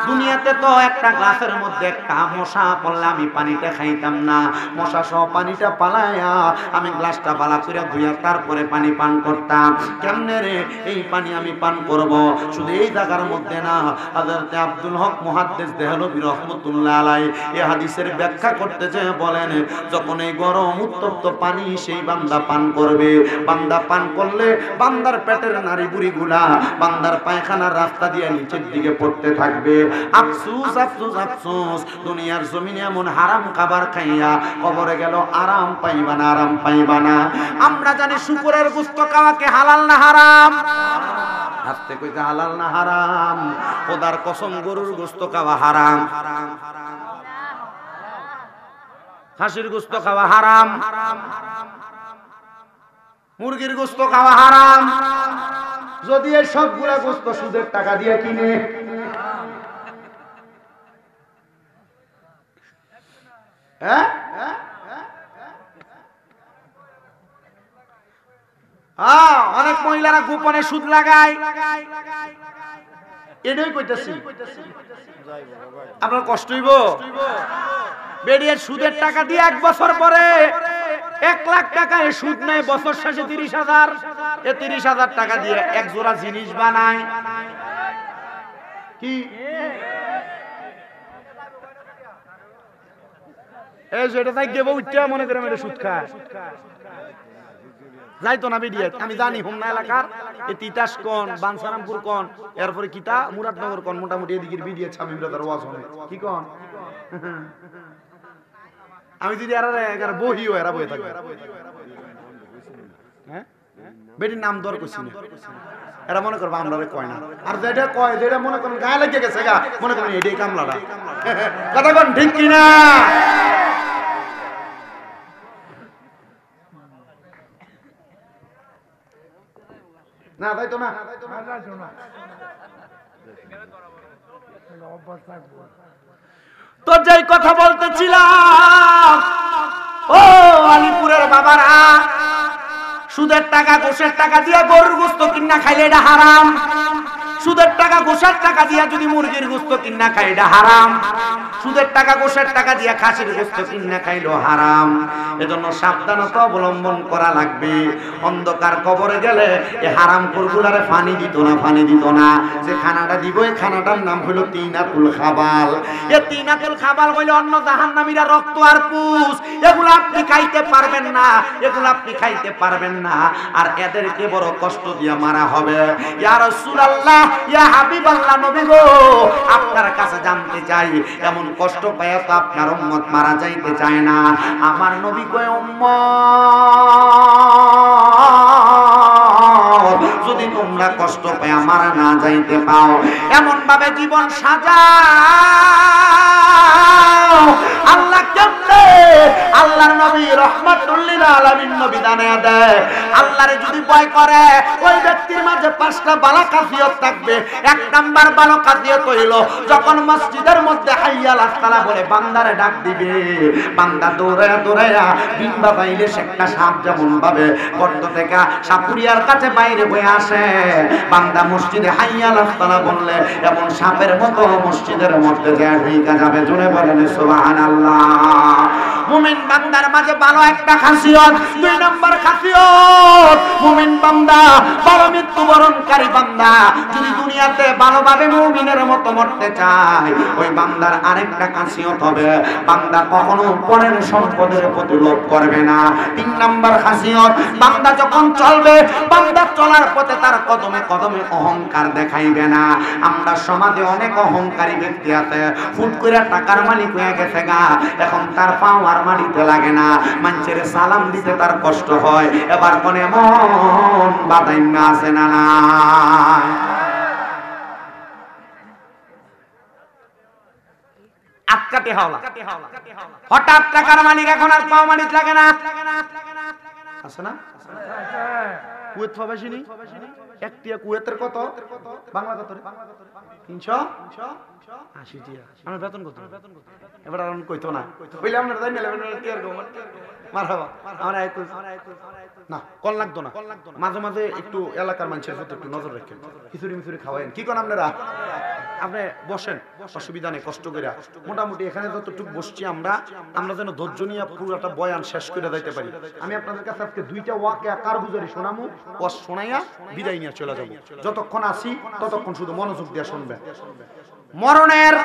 দুনিয়াতে তো একটা গ্লাসের মধ্যে একটা মশা পড়লে আমি পানিটা খাইতাম না, মশা সহ পানিটা পালাইয়া আমি গ্লাসটা পালা করে ধুইয়া তারপরে পানি পান করতাম। কেমনে রে এই পানি আমি পান করব? শুধু এই জায়গার মধ্যে না, হযরত আব্দুল হক মুহাদ্দিস দেহলভী রাহমাতুল্লাহ আলাইহি এই হাদিসের ব্যাখ্যা করতে যে বলেন, যখন এই গরম উত্তপ্ত পানি সেই বান্দা পান করবে, বান্দা পান করলে বান্দার পেটের নাড়ি বুড়িগুলা বান্দার পায়খানার রাস্তা দিয়ে নিচের দিকে পড়তে থাকবে। আফসোস আফসোস আফসোস, দুনিয়ার জমিনে এমন হারাম খাবার খাইয়া কবরে গেল আরাম পাইবা না, আরাম পাইবা না। আমরা জানি শুকরের গোশত খাওয়াকে হালাল না হারাম? হাতে কইতে হালাল না হারাম? খোদার কসম, গরুর গোশত খাওয়া হারাম, খাসির গোশত খাওয়া হারাম, মুরগির গোশত খাওয়া হারাম। যদি এই সবগুলা গোশত সুদের টাকা দিয়ে কিনে, হ্যাঁ অনেক মহিলারা গোপনে সুদ লাগায়, এটাই কইতেছি। আপনার কষ্ট হইব? বেরিয়ে সুদের টাকা দিয়ে 1 বছর পরে 1 লাখ টাকা সুদ নেয়, বছর শেষে 30,000। এ 30,000 টাকা দিয়ে এক জোড়া জিনিস বানায়। কি এই যেটা তাই দেবো উঠতে মনে করে এটা সুদ খায়, যাইতো না বেরিয়ে। আমি জানি হোমনা এলাকার এই তিতাস কোন, বানসারামপুর কোন, এরপরে কিতা মুরাদনগর কোন, মোটামুটি এদিকের বিডিএ ছামি ব্রাদার ওয়াজ হবে। কি কোন? আমি যদি এরা বহিও এরা বয়ে থাকবে। হ্যাঁ বেটির নাম দর করছি না, এরা মনে করবো আমরা কয় না, আর যেটা কয় যেটা মনে করেন গায়ে লেগে গেছে গা, মনে করেন এটাই কামলাটা। কথা কোন ঠিক কিনা? না তাই তো না, তো যেই কথা বলতেছিলাম, ও আলিপুরের বাবারা, সুদের টাকা ঘুষের টাকা দিয়ে গরুর গোশত কিনা খাইলে এটা হারাম। সুদের টাকা ঘুষের টাকা দিয়া যদি মুরগির গোশত কিনা খাই এটা হারাম। সুদের টাকা ঘুষের টাকা দিয়া খাসির গোশত কিনা খাইলো হারাম। এজন্য সাবধানতা অবলম্বন করা লাগবে। অন্ধকার কবরে গেলে এই হারাম খোরগুলারে পানি দিত না, যে খানাটা দিব এই খানাটার নাম হলো তিনাতুল খাবাল। এই তিনাতুল খাবাল হইলো অন্য জাহান্নামীরা রক্ত আর পুষ, এগুলো আপনি খাইতে পারবেন না, এগুলো আপনি খাইতে পারবেন না, আর এদেরকে বড় কষ্ট দিয়ে মারা হবে। ইয়া রাসূলুল্লাহ, ইয়া হাবিবাল্লাহ, নবী গো, আপনার কাছে জানতে চাই, এমন কষ্ট পায় তো আপনার উম্মত মারা যাইতে চায় না। আমার নবী কয়, উম্মত যদি তোমরা কষ্ট পায় মারা না যাইতে পাও, এমন ভাবে জীবন সাজাও। আল্লাহ কেমনে? আল্লাহর নবী রাহমাতুল লিল আলামিন নবী জানায়া দেয়, আল্লাহরে যদি ভয় করে ওই ব্যক্তির মাঝে 5টা ভালো খাসিয়ত থাকবে। 1 নাম্বার ভালো খাসিয়ত হইল, যখন মসজিদের মধ্যে হাইয়া আলাস সালাহ বলে বান্দারে ডাক দিবে, বান্দা দৌড়ায়া দৌড়ায়া বিন্দা পাইলে একটা সাপ যেমন ভাবে গর্ত থেকে সাপুরিয়ার কাছে বাইরে বয়ে আসে, বান্দা মসজিদে হাইয়া আলাস সালাহ বললে এমন সাপের মতো মসজিদের মধ্যে যায় ঢুকে যাবে। জোরে বলেন সুবহানাল্লাহ। মুমিন বান্দার মাঝে ভালো একটা খাসিয়ত। 2 নাম্বার খাসিয়ত, মুমিন বান্দা ভালো মৃত্যুবরণকারী বান্দা যদি দুনিয়াতে ভালোভাবে মুমিনের মতো মরতে চায়, ওই বান্দার আরেকটা খাসিয়ত হবে, বান্দা কখনো পরের সম্পদের প্রতি লোভ করবে না। 3 নাম্বার খাসিয়ত, বান্দা যখন চলবে, বান্দা চলার পথে তার কদমে কদমে অহংকার দেখাইবে না। আমরা সমাজে অনেক অহংকারী ব্যক্তি আছে, ফুট করে টাকার মালিক হয়ে গেছে গা, এখন তার পাও আর মাটিতে লাগে না, মানুষের সালাম দিতে তার কষ্ট হয়। এবার কোন এমন বাদাইম্য আছে না? আটকাতে হওয়া হঠাৎ টাকার মালিক এখন আর পাও মাটিতে লাগে না, আছে না? কুয়েত প্রবাসী নেই, একটিয়া কুয়েতের কত বাংলা কত? 380 টিয়া। আমার বেতন কত? এবার আর কইতো না, বইলে আপনারা জানি না কি আর গো মারহাবা। আমরা না কোন লাগতো না, মাঝে মাঝে একটু এলাকার মানুষের প্রতি একটু নজর রাখেন, খিচুড়ি মিচুড়ি খাওয়ায়েন। কি কোন আপনারা? আপনি বসেন, অসুবিধা নেই, কষ্ট করে। মোটামুটি এখানে যতটুকু বসছি আমরা যেন ধৈর্য নিয়ে পুরোটা বয়ান শেষ করে দিতে পারি। আমি আপনাদের কাছে আজকে 2টা ওয়াকিয়া কারগুজারি শোনামু, ওয়াজ শোনাইয়া বিদায় নিয়ে চলে যাব। যতক্ষণ আসি ততক্ষণ শুধু মনোযোগ দিয়ে শুনবেন। মরণের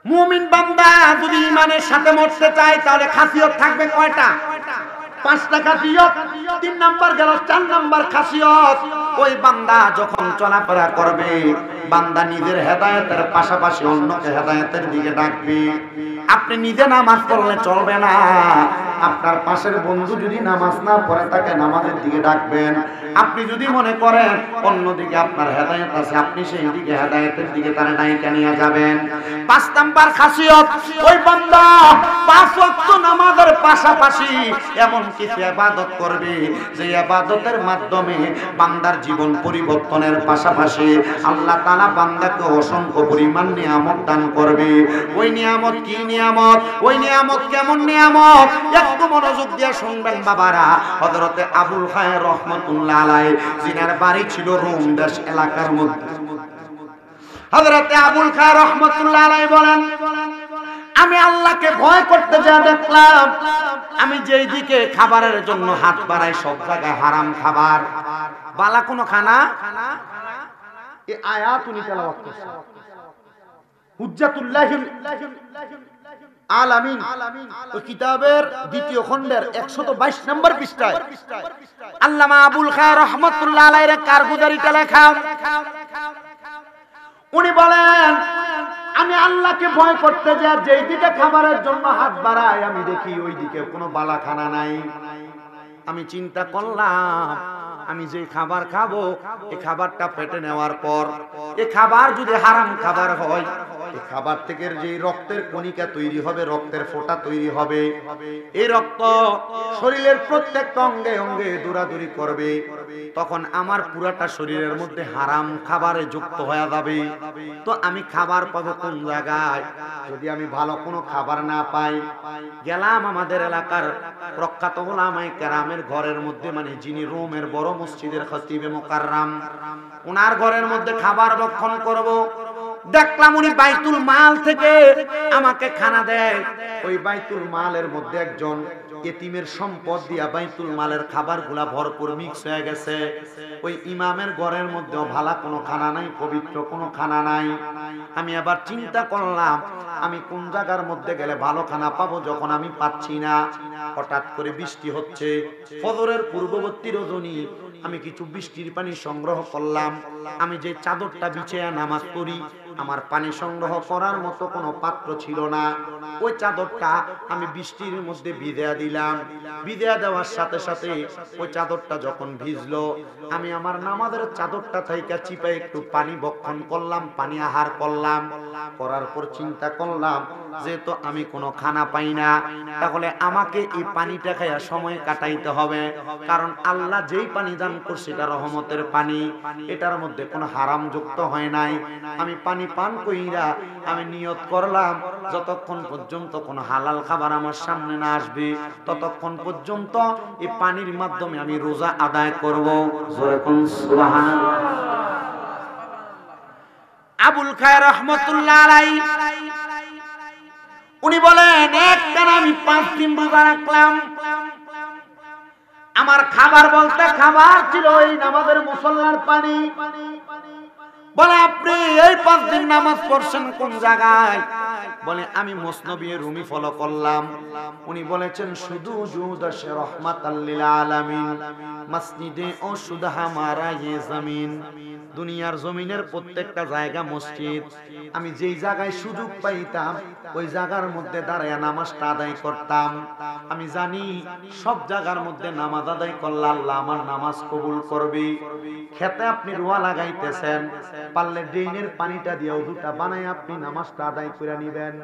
মুমিন বান্দা যদি ঈমানের সাথে মরতে চায় তাহলে খাসিয়ত থাকবে কয়টা? 5টা খাসিয়ত। 3 নাম্বার গেল। 4 নাম্বার খাসিয়ত, ওই বান্দা যখন চলাফেরা করবে, বান্দা নিজের হেদায়েতের পাশাপাশি অন্যকে হেদায়েতের দিকে ডাকবে। আপনি নিজে নামাজ পড়লে চলবে না, আপনার পাশের বন্ধু যদি নামাজ না পড়ে তাকে নামাজের দিকে ডাকবেন। আপনি যদি মনে করেন অন্যদিকে আপনার হেদায়েত আছে, আপনি সেই দিকে হেদায়েতের দিকে তার ডাইকা নিয়ে যাবেন। 5 নাম্বার খাসিয়ত, ওই বান্দা 5 ওয়াক্ত নামাজের পাশাপাশি এমন কিছু ইবাদত করবে যে ইবাদতের মাধ্যমে বান্দার জীবন পরিবর্তনের পাশাপাশি আল্লাহ তাআলা বান্দাকে অসংখ্য পরিমাণ নিয়ামত দান করবে। ওই নিয়ামত কি নিয়ামত? ওই নিয়ামত কেমন নিয়ামত? একটু মনোযোগ দিয়ে শুনবেন বাবারা। হযরতে আবুল খায়ের রহমাতুল্লাহ আলাইহি, যিনার বাড়ি ছিল রোম দেশ এলাকার মধ্যে, হযরতে আবুল খায়ের রহমাতুল্লাহ আলাইহি বলেন, আমি আল্লাহকে ভয় করতে যা দেখলাম, আমি যেই দিকে খাবারের জন্য হাত বাড়াই সব জায়গায় হারাম খাবার, বালা কোনো খানা। এই আয়াত উনি তেলাওয়াত করেছেন। হুজ্জাতুল্লাহিল আলামিন ওই কিতাবের 2য় খণ্ডের 122 নম্বর পৃষ্ঠায় আল্লামা আবুল খায়ের রহমাতুল্লাহ আলাইহির কারগুজারিটা লেখা। উনি বলেন, আমি আল্লাহকে ভয় করতে যা যেই দিকে খাবারের জন্য হাত বাড়াই, আমি দেখি ওই দিকে কোনো বালাখানা নাই। আমি চিন্তা করলাম আমি যে খাবার খাবো এই খাবারটা পেটে নেওয়ার পর এই খাবার যদি হারাম খাবার হয়, এই খাবার থেকে যে রক্তের কণিকা তৈরি হবে, রক্তের ফোঁটা তৈরি হবে, এই রক্ত শরীরের প্রত্যেকটা অঙ্গে অঙ্গে দৌড়াদৌড়ি করবে, তখন আমার পুরাটা শরীরের মধ্যে হারাম খাবারে যুক্ত হয়ে যাবে। তো আমি খাবার পাবো কোন জায়গায়? যদি আমি ভালো কোনো খাবার না পাই, গেলাম আমাদের এলাকার প্রখ্যাত উলামায়ে কেরামের ঘরের মধ্যে, মানে যিনি রোমের বড় মসজিদের খতিবে মুকাররম, ওনার ঘরের মধ্যে খাবার ভক্ষণ করব। দেখলাম উনি বাইতুল মাল থেকে আমাকে খানা দেয়। ওই বাইতুল মালের মধ্যে একজন এতিমের সম্পদ দিয়া বাইতুল মালের খাবারগুলা ভরপুর মিক্স হয়ে গেছে। ওই ইমামের ঘরের মধ্যেও ভালো কোনো খানা নাই, পবিত্র কোনো খানা নাই। আমি আবার চিন্তা করলাম আমি কোন জায়গার মধ্যে গেলে ভালো খানা পাবো, যখন আমি পাচ্ছি না। হঠাৎ করে বৃষ্টি হচ্ছে, ফজরের পূর্ববর্তী রজনী। আমি কিছু বৃষ্টির পানি সংগ্রহ করলাম। আমি যে চাদরটা বিছিয়ে নামাজ পড়ি, আমার পানি সংগ্রহ করার মতো কোনো পাত্র ছিল না। ওই চাদরটা আমি বৃষ্টির মধ্যে ভিজিয়ে দিলাম। ভিজিয়ে দেওয়ার সাথে সাথে ওই চাদরটা যখন ভিজলো, আমি আমার নামাজের চাদরটা থেকে চিপে একটু পানি ভক্ষণ করলাম, পানি আহার করলাম। করার পর চিন্তা করলাম যেহেতু আমি কোনো খানা পাই না, তাহলে আমাকে এই পানিটা খাইয়া সময় কাটাইতে হবে। কারণ আল্লাহ যেই পানি দান করছে এটা রহমতের পানি, এটার মধ্যে কোনো হারাম যুক্ত হয় নাই। আমি পানি পান কইরা আমি নিয়ত করলাম যতক্ষণ পর্যন্ত কোনো হালাল খাবার আমার সামনে না আসবে, ততক্ষণ পর্যন্ত এই পানির মাধ্যমে আমি রোজা আদায় করব। সুবহানাল্লাহ। আবুল খায়ের রহমাতুল্লাহ আলাইহি উনি বলেন একটানা আমি 5 দিন রোজা রাখলাম। আমার খাবার বলতে খাবার ছিল এই নামাজের মুসল্লার পানি। বলে আপনি এই 5 দিন নামাজ পড়ছেন কোন জায়গায়? বলে আমি মুসনবী রুমি ফলো করলাম। উনি বলেছেন শুধু জুদাশে রহমাতাল লিল আলামিন মসজিদে ও শুধু হামারা ये জমিন। দুনিয়ার জমিনের প্রত্যেকটা জায়গা মসজিদ। আমি যেই জায়গায় সুযোগ পাইতাম ওই জায়গার মধ্যে দাঁড়ায় নামাজটা আদায় করতাম। আমি জানি সব জায়গার মধ্যে নামাজ আদায় করলে আল্লাহ আমার নামাজ কবুল করবে। খেতে আপনি রোয়া লাগাইতেছেন, পারলে ড্রেনের পানিটা দিয়ে ওযুটা বানাই আপনি নামাজটা আদায় করে নেবেন।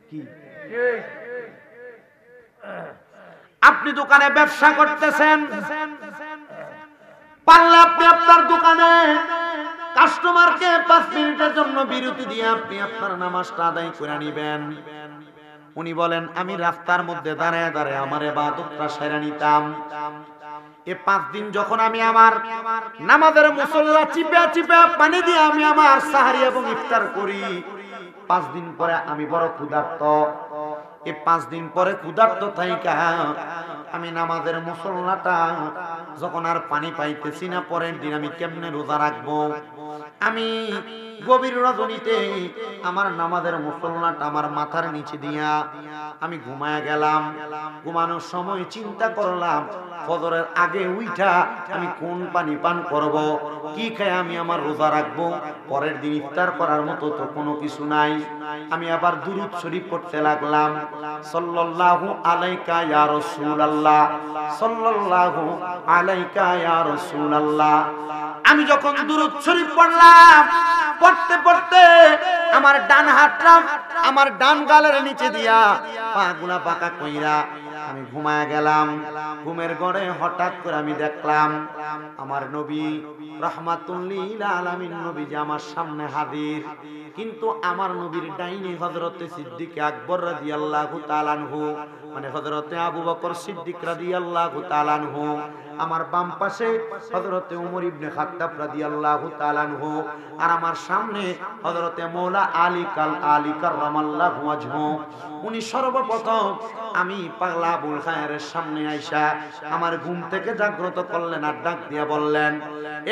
কি আপনি দোকানে ব্যবসা করতেছেন, পারলে আপনি আপনার দোকানে কাস্টমারকে 5 মিনিটের জন্য বিরতি দিয়ে আপনি আপনার নামাজটা আদায় করে নেবেন। উনি বলেন আমি রাস্তার মধ্যে দাঁড়ায় দাঁড়ায় আমার ইবাদতটা সেরে নিতাম। এই 5 দিন যখন আমি আমার নামাজের মুসল্লা চিপে চিপে পানি দিয়ে আমি আমার সাহারি এবং ইফতার করি, 5 দিন পরে আমি বড় ক্ষুধার্ত। এই 5 দিন পরে ক্ষুধার্ত থাইকা আমি নামাজের মুসল্লাটা যখন আর পানি পাইতেছি না, পরের দিন আমি কেমনে রোজা রাখবো? আমি গভীর রজনীতে আমার নামাজের মুসল্লাটা আমার মাথার নিচে দিয়া আমি ঘুমায় গেলাম। ঘুমানোর সময় চিন্তা করলাম ফজরের আগে উইঠা আমি কোন পানি পান করব, কি খেয়ে আমি আমার রোজা রাখবো। পরের দিন ইফতার করার মতো তো কোনো কিছু নাই। আমি আবার দুরূদ শরীফ পড়তে লাগলাম, সাল্লাল্লাহু আলাইকা ইয়া রাসূলুল্লাহ, সাল্লাল্লাহু আলাইকা ইয়া রাসূলুল্লাহ। আমি যখন দুরূদ শরীফ পড়লাম, পড়তে পড়তে আমার ডান হাতটা আমার ডান গালের নিচে দিয়া পাগুলা পাকা কইরা আমি ঘুমায় গেলাম। ঘুমের ঘরে হঠাৎ করে আমি দেখলাম আমার নবী রাহমাতুল লিল আলামিন নবী যে আমার সামনে হাজির। কিন্তু আমার নবীর ডাইনে হযরতে সিদ্দিক আকবর রাদিয়াল্লাহু তাআলা আনহু, মানে হযরতে আবু বকর সিদ্দিক রাদিয়াল্লাহু তাআলা আনহু। আমার বাম পাশে হযরতে ওমর ইবনে খাত্তাব রাদিয়াল্লাহু তাআলা আনহু, আর আমার সামনে হযরতে মাওলা আলী কাররামাল্লাহু ওয়াজহু। উনি সর্বপ্রথম আমি পাগলা আবুল খায়েরের সামনে আইসা আমার ঘুম থেকে জাগ্রত করলেন আর ডাক দিয়ে বললেন,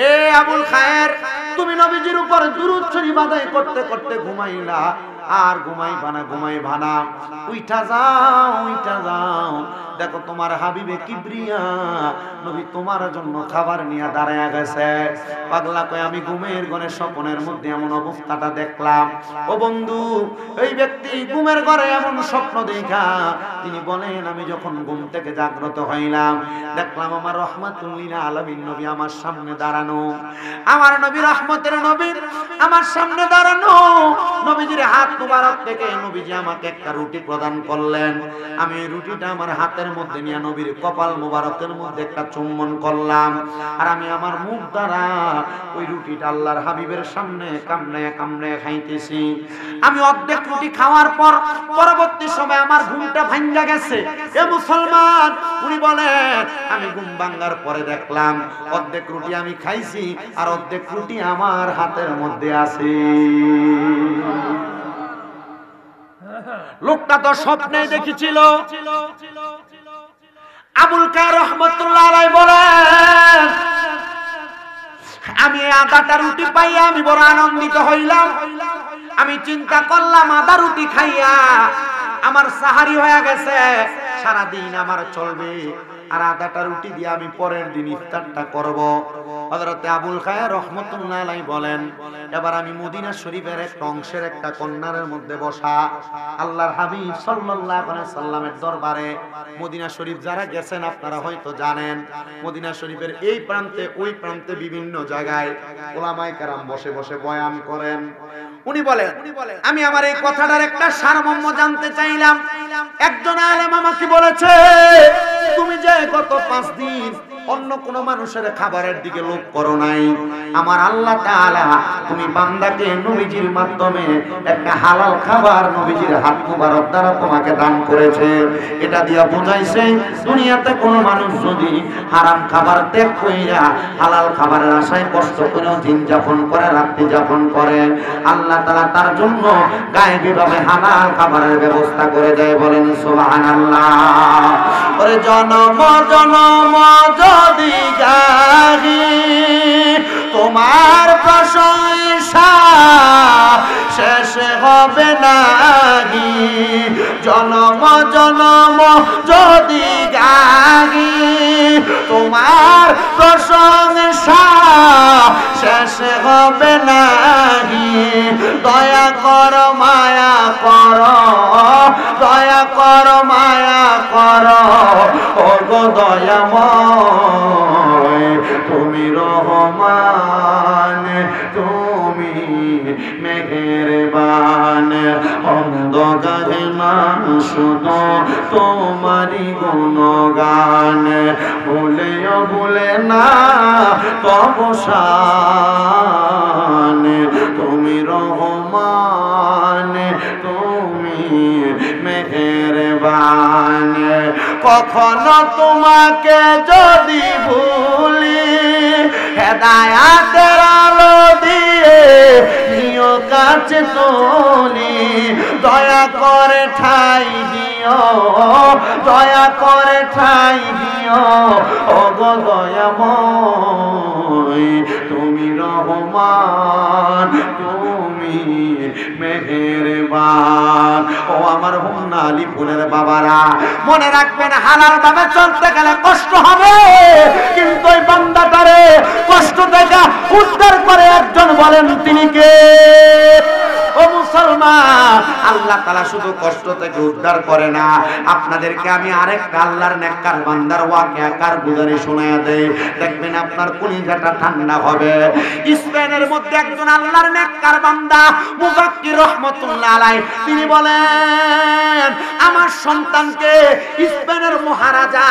এ আবুল খায়ের, তুমি নবীজির উপর দুরূদ শরীফ আদায় করতে করতে ঘুমাইলা, আর ঘুমাইবা না, উইঠা যাও, দেখো তোমার হাবিবে কিবরিয়া নবী তোমার জন্য খাবার নিয়ে দাঁড়ায়া গেছে। পাগলা কয় আমি ঘুমের ঘরে স্বপ্নের মধ্যে এমন অবস্থাটা দেখলাম। ও বন্ধু, এই ব্যক্তি ঘুমের ঘরে এমন স্বপ্ন দেখা তিনি বলেন আমি যখন ঘুম থেকে জাগ্রত হইলাম দেখলাম আমার রহমাতুল লিল আলামিন নবী আমার সামনে দাঁড়ানো, আমার নবী রহমতের নবী আমার সামনে দাঁড়ানো। নবীজির হাত মুবারক থেকে নবীজি আমাকে একটা রুটি প্রদান করলেন। আমি এই রুটিটা আমার হাতের মধ্যে নিয়ে নবীর কপাল মুবারকের মধ্যে একটা চুম্বন করলাম, আর আমি আমার মুখ দ্বারা ওই রুটিটা আল্লাহর হাবিবের সামনে কামড়ে খাইতেছি। আমি অর্ধেক রুটি খাওয়ার পর পরবর্তী সময় আমার ঘুমটা ভাঙ্গা গেছে। এ মুসলমান, উনি বলেন আমি ঘুম ভাঙ্গার পরে দেখলাম অর্ধেক রুটি আমি খাইছি আর অর্ধেক রুটি আমার হাতের মধ্যে আছে। লোকটা তো স্বপ্নেই দেখেছিল। আবুল কায়ের রহমাতুল্লাহ আলাইহি বলেন আমি আদাটা রুটি পাইয়া আমি বড় আনন্দিত হইলাম। আমি চিন্তা করলাম আদা রুটি খাইয়া আমার সাহারি হয়ে গেছে, সারাদিন আমার চলবে, আর আদাটা রুটি দিয়ে আমি পরের দিন ইফতারটা করব। হযরতে আবুল খায়ের রহমাতুল্লাহ আলাইহি বলেন এবার আমি মদিনা শরীফের একটা অংশের একটা কর্নারের মধ্যে বসা, আল্লাহর হাবিব সাল্লাল্লাহু আলাইহি সাল্লামের দরবারে। মদিনা শরীফ যারা গেছেন আপনারা হয়তো জানেন, মদিনা শরীফের এই প্রান্তে ওই প্রান্তে বিভিন্ন জায়গায় উলামায়ে কেরাম বসে বসে বয়ান করেন। উনি বলেন আমি আমার এই কথাটার একটা সারমর্ম জানতে চাইলাম। একজন আলেম আমাকে বলেছে তুমি যে গত 5 দিন অন্য কোন মানুষের খাবারের দিকে লোভ করো নাই, আমার আল্লাহ তাআলা তুমি বান্দাকে নবীজির মাধ্যমে একটা হালাল খাবার নবীজির হাত মুবারক দ্বারা তোমাকে দান করেছে। এটা দিয়া বুঝাইছে দুনিয়াতে কোন মানুষ যদি হারাম খাবার ত্যাগ কইরা হালাল খাবারের আশায় কষ্ট করে দিন যাপন করে, রাত্রি যাপন করে, আল্লাহ তাআলা তার জন্য গায়েবীভাবে হালাল খাবারের ব্যবস্থা করে দেয়। বলেন সুবহানাল্লাহ। ওরে জনম জনম যদি গাহি তোমার প্রশংসা শেষ হবে নাহি, জনম জনম যদি গাহি তোমার প্রশংসা শেষ হবে নাহি, দয়া কর মায়া কর, দয়া কর মায়া কর, ও গো দয়াময় তুমি রহমান, তুমি মেহেরবান, অন্ধকারে শুধু তোমারই গুণগান, ভুলেও ভুলে না তবু শান, তুমি রহমান তুমি মেহেরবান। কখনো তোমাকে যদি ভুলি হেদায়াতের আলো দিয়ে নিও কাছে তুলি, দয়া করে ঠাই দিও, দয়া করে ঠাই দিও, ও গো দয়াময় তুমি রহমান তুমি মেহেরবান। ও আমার হোমনা আলিপুরের বাবারা, মনে রাখবেন হালাল ভাবে চলতে গেলে কষ্ট হবে, কিন্তু ওই বান্দাটারে কষ্ট থেকে উদ্ধার করে একজন, বলেন তিনি কে? ও মুসলমান, আল্লাহ তাআলা শুধু কষ্ট থেকে উদ্ধার করে না, আপনাদেরকে আমি আরেকটা আল্লাহর নেককার বান্দার ওয়াকিয়া কারগুজারি শোনায়া দেই, দেখবেন আপনার কলিজাটা ঠান্ডা হবে। স্পেনের মধ্যে একজন আল্লাহর নেককার বান্দা মুজাক্কির রহমাতুল্লাহ আলাইহি তিনি বলেন আমার সন্তানকে স্পেনের মহারাজা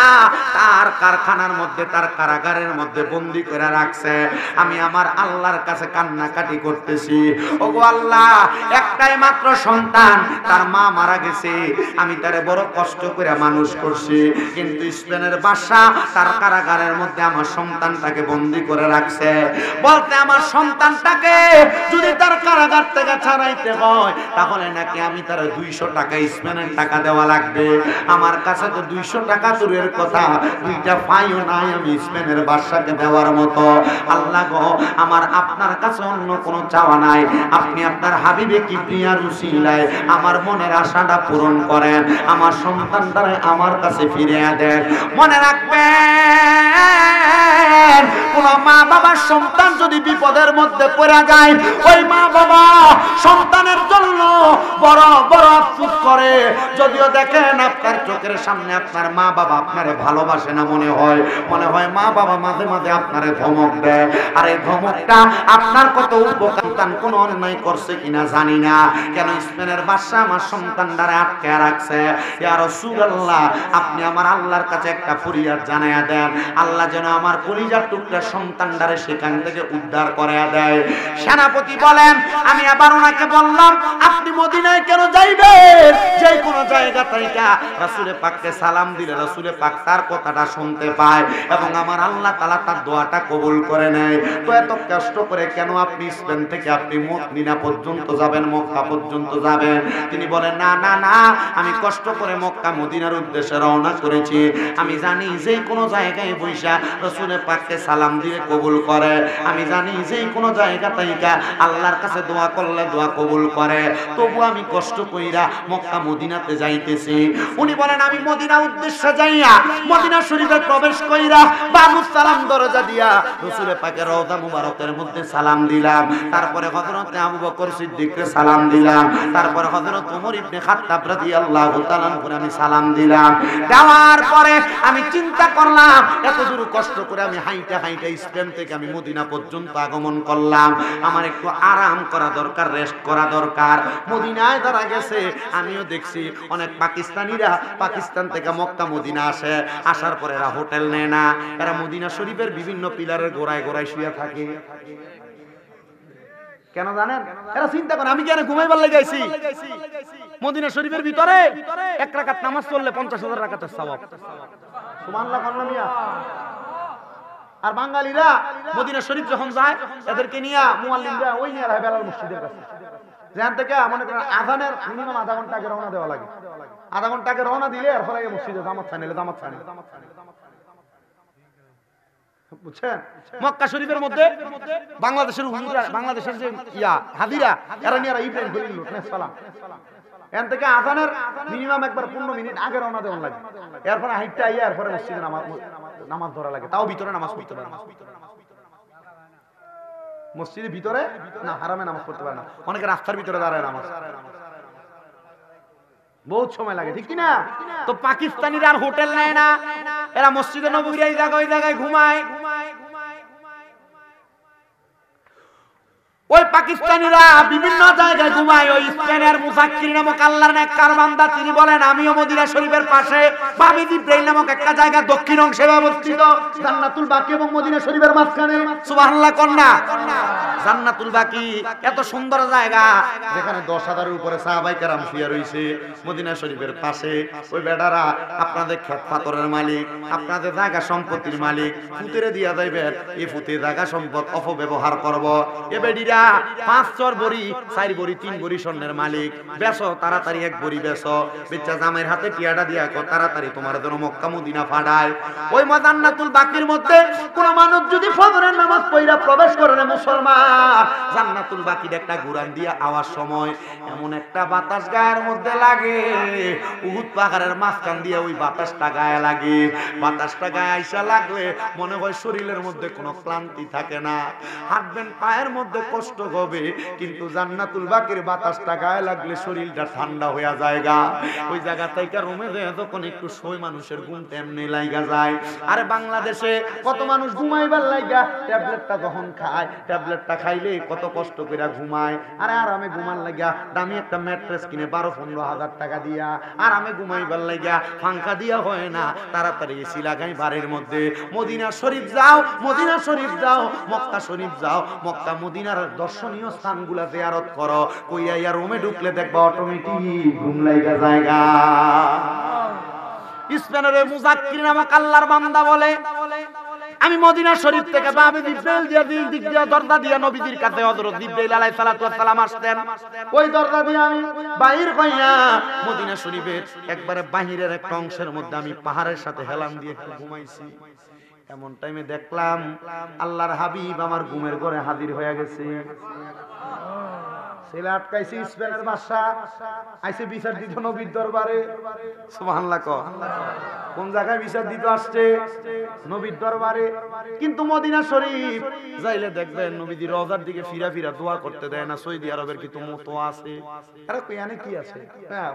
তার কারখানার মধ্যে তার কারাগারের মধ্যে বন্দী করে রাখছে, আমি আমার আল্লাহর কাছে কান্নাকাটি করতেছি, ওগো আল্লাহ একটাই মাত্র সন্তান, তার মা মারা গেছে, আমি তারে বড় কষ্ট করে মানুষ করছি, কিন্তু স্পেনের বাদশা তার কারাগারের মধ্যে আমার সন্তানটাকে বন্দী করে রাখছে, বলতে আমার সন্তানটাকে যদি তার কারাগার থেকে ছাড়াইতে হয় তাহলে নাকি আমি তার 200 টাকা স্পেনের টাকা দেওয়া লাগবে। আমার কাছে তো 200 টাকা দূরের কথা, 2টা পাইও নাই আমি স্পেনের বাদশাকে দেওয়ার মতো। আল্লাহ গো, আমার আপনার কাছে অন্য কোনো চাওয়া নাই, আপনি আপনার হাবিব হাবিবে কিবরিয়ার উসিলায় আমার মনের আশাটা পূরণ করেন, আমার সন্তানটারে আমার কাছে ফিরিয়ে দেন। মনে রাখবেন, কোন মা বাবার সন্তান যদি বিপদের মধ্যে পড়ে যায়, ওই মা বাবা সন্তানের জন্য বড় বড় আফসোস করে। যদিও দেখেন আপনার চোখের সামনে আপনার মা বাবা আপনারে ভালোবাসে না, মনে হয় মা বাবা মাঝে মাঝে আপনারে ধমক দেয়। আর এই ধমকটা আপনার কত উপকার। সন্তান কোন অন্যায় করছে কিনা জানি না, কেন স্পেনের বাদশা আমার সন্তানটারে আটকে রাখছে। ইয়া রাসূলুল্লাহ, আপনি আমার আল্লাহর কাছে একটা ফরিয়াদ জানায়া দেন, আল্লাহ যেন আমার কলিজার টুকরা সন্তানটারে সেখান থেকে উদ্ধার করে দেয়। সেনাপতি বলেন, আমি আবার ওনাকে বললাম, আপনি মদিনায় কেন যাইবেন? যে কোন জায়গা থেকে রাসূলে পাককে সালাম দিলে রাসূলে পাক তার কথাটা শুনতে পায় এবং আমার আল্লাহ তাআলা তার দোয়াটা কবুল করে নেয়। তো এত কষ্ট করে কেন আপনি স্পেন থেকে আপনি মদিনা পর্যন্ত যাবেন, মক্কা পর্যন্ত যাবেন? তিনি বলেন, না না না, আমি কষ্ট করে মক্কা মদিনার উদ্দেশ্যে রওনা করেছি। আমি জানি যে কোনো জায়গায় বৈশা রাসূলে পাককে সালাম দিয়ে কবুল করে। আমি জানি যে কোনো জায়গা থেকে আল্লাহর কাছে দোয়া করলে দোয়া কবুল করে। তবু আমি কষ্ট কইরা মক্কা মদিনাতে যাইতেছি। উনি বলেন, আমি মদিনা উদ্দেশ্যে যাইয়া মদিনা শরীফে প্রবেশ কইরা বাবুস সালাম দরজা দিয়া রাসূলে পাকের রওজা মুবারকের মধ্যে সালাম দিলাম। তারপরে হযরত আবু বকর সিদ্দিককে সালাম দিলাম। তারপরে হযরত ওমর ইবনে খাত্তাব রাদিয়াল্লাহু তাআলা আনহুকে আমি সালাম দিলাম। দেওয়ার পরে আমি চিন্তা করলাম, এত দূর কষ্ট করে আমি হাইটা হাইটা স্পেন থেকে আমি মদিনা পর্যন্ত আগমন করলাম, আমার একটু আরাম করা দরকার, রেস্ট করা দরকার। মদিনায় যারা গেছে আমিও দেখছি অনেক পাকিস্তানিরা পাকিস্তান থেকে মক্কা মদিনা আসে, আসার পরে এরা হোটেল নেয় না, এরা মদিনা শরীফের বিভিন্ন পিলারের গোড়ায় গোড়ায় শুয়ে থাকে। কেন জানেন? এরা চিন্তা করে আমি কেন ঘুমাইবার লাগাইছি। মদিনা শরীফের ভিতরে এক রাকাত নামাজ পড়লে 50,000 রাকাতের সওয়াব। সুবহানাল্লাহ বললাম মিয়া। আর বাঙালিরা মদিনা শরীফ যখন যায় এদেরকে নিয়ে মুয়াল্লিমরা ওই নিয়ে রায় বেলাল মসজিদের কাছে। যেখান থেকে মনে করেন আযানের মিনিমাম আধা ঘন্টা আগে রওনা দেওয়া লাগে। আধা ঘন্টা আগে রওনা দিলে এরপরে মসজিদে জামাত ছাড়লে বুঝছেন? মক্কা শরীফের মধ্যে বাংলাদেশের হুজুররা, বাংলাদেশের যে হাজিরা, এরা নিয়ে ইব্রাহিম খলিল সালাম এখান থেকে আযানের মিনিমাম একবার 15 মিনিট আগে রওনা দেওয়া লাগে। এরপরে হাইটটা আইয়া এরপরে মসজিদে নামাজ ধরা লাগে। তাও ভিতরে নামাজ পড়তে পারে না। মসজিদের ভিতরে না, হারামে নামাজ পড়তে পারে না। অনেকে রাস্তার ভিতরে দাঁড়ায় নামাজ, বহুত সময় লাগে, ঠিক কি না? তো পাকিস্তানিরা আর হোটেল নেয় না, এরা মসজিদে নববীর এই জায়গায় ঘুমায়। ওই পাকিস্তানিরা বিভিন্ন জায়গায় ঘুমায়। ওই স্পেনের মুসাক্কির নামক আল্লাহর নেককার বান্দা তিনি বলেন, আমিও মদিনা শরীফের পাশে বাবি জিব্রাইল নামক একটা জায়গা দক্ষিণ অংশে অবস্থিত, জান্নাতুল বাকি এবং মদিনা শরীফের মাঝখানে। সুবহানাল্লাহ কন্যা। জান্নাতুল বাকি এত সুন্দর জায়গা যেখানে 10,000-এর উপরে সাহাবায়ে কেরাম শুয়ে রইছে মদিনা শরীফের পাশে। ওই বেটারা আপনাদের ক্ষেত পাথরের মালিক, আপনাদের জায়গা সম্পত্তির মালিক, ফুতেরে দিয়া যাইবেন, এই ফুতে জায়গা সম্পদ অপব্যবহার করব। এ বেডিরা 5 বড়ি 4 বড়ি 3 বড়ি স্বর্ণের মালিক, বেচো তাড়াতাড়ি 1 বড়ি বেচো, বেচা জামাইয়ের হাতে টিয়াটা দিয়া কো তাড়াতাড়ি তোমার জন্য মক্কা মদিনা ফাড়ায়। ওই জান্নাতুল বাকির মধ্যে কোন মানুষ যদি ফজরের নামাজ পড়া প্রবেশ করে না মুসলমান, জান্নাতুল বাকির একটা ঘুরান দিয়া আওয়াজ সময় এমন একটা বাতাস গায়ের মধ্যে লাগে, উহুদ পাহাড়ের মাঝখান দিয়ে ওই বাতাসটা গায়ে লাগে। বাতাসটা গায়ে আইসা লাগলে মনে হয় শরীরের মধ্যে কোনো ক্লান্তি থাকে না, হাঁটবেন পায়ের মধ্যে কষ্ট হবে, কিন্তু জান্নাতুল বাকির বাতাসটা গায়ে লাগলে শরীরটা ঠান্ডা হয়ে যায়। ওই জায়গা থেকে রুমে যায় যখন একটু শোয় মানুষের ঘুম তেমনি লাগা যায়। আরে বাংলাদেশে কত মানুষ ঘুমাইবার লাগা ট্যাবলেটটা যখন খায়, ট্যাবলেটটা খাইলে কত কষ্ট করে ঘুমায়। আরে আরামে ঘুমার লাগা দামি একটা ম্যাট্রেস কিনে 12-15 হাজার টাকা দিয়া আরামে ঘুমাইবার লাগা পাঙ্খা দিয়া হয় না, তাড়াতাড়ি এসি লাগাই বাড়ির মধ্যে। মদিনা শরীফ যাও, মদিনা শরীফ যাও, মক্কা শরীফ যাও, মক্কা মদিনার দর্শনীয় স্থানগুলা জিয়ারত করো, কইয়া ইয়া রুমে ঢুকলে দেখবা অটোমেটিক ঘুম লাগা জায়গা। স্পেনের মুজাক্কির নামক আল্লাহর বান্দা বলে, আমি মদিনা শরীফ থেকে বাবে জিব্রাইল দিয়া দিক দিয়া দরজা দিয়া নবীজির কাছে হযরত জিব্রাইল আলাইহিস সালাতু ওয়াস সালাম আসতেন। ওই দরজা দিয়ে আমি বাহির হইয়া মদিনা শরীফের একবারে বাহিরের একটা অংশের মধ্যে আমি পাহাড়ের সাথে হেলান দিয়ে একটু ঘুমাইছি। এমন টাইমে দেখলাম আল্লাহর হাবিব আমার ঘুমের ঘরে হাজির হয়ে গেছে। ছেলে আটকাইছে স্পেনের বাদশা, আইছে বিচার দিত নবীর দরবারে। সুবহানাল্লাহ। কোন জায়গায় বিচার দিতে আসছে? নবীর দরবারে। কিন্তু মদিনা শরীফ যাইলে দেখবেন নবীজি রওজার দিকে ফিরা ফিরা দোয়া করতে দেয় না। সৌদি আরবের কি তো মতো আছে? আরে কইয়ানে কি আছে? হ্যাঁ,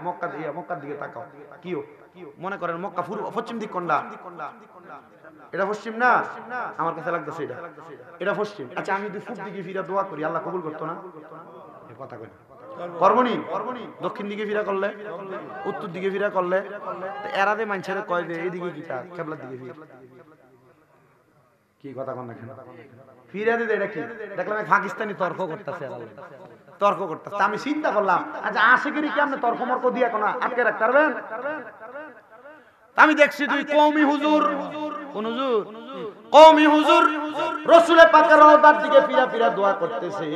মক্কার দিকে তাকাও। কিও মনে করেন মক্কা পশ্চিম দিক কোনটা? এটা পশ্চিম না? আমার কাছে লাগতেছে এটা পশ্চিম। আচ্ছা, আমি যদি পূর্ব দিকে ফিরা দোয়া করি, আল্লাহ কবুল করতো না? এই কথা কই করবনি? দক্ষিণ দিকে ফিরা করলে, উত্তর দিকে ফিরা করলে, এরাদে মানুষের কয় যে এইদিকে কি কেবলার দিকে ফিরা। কি কথা কন না কেন? ফিরা দিতে এটা কি? দেখলাম পাকিস্তানি তর্ক করতেছে, তর্ক করতেছে। আমি চিন্তা করলাম, আচ্ছা আশিকেরই কি আপনি তর্ক মর্ক দিয়ে কোনো আটকে রাখতে পারবেন? আমি দেখছি দুই কওমি হুজুর, কোন হুজুর? কওমি হুজুর রাসূল পাকের রওজার দিকে ফিরা ফিরা দোয়া করতেছে।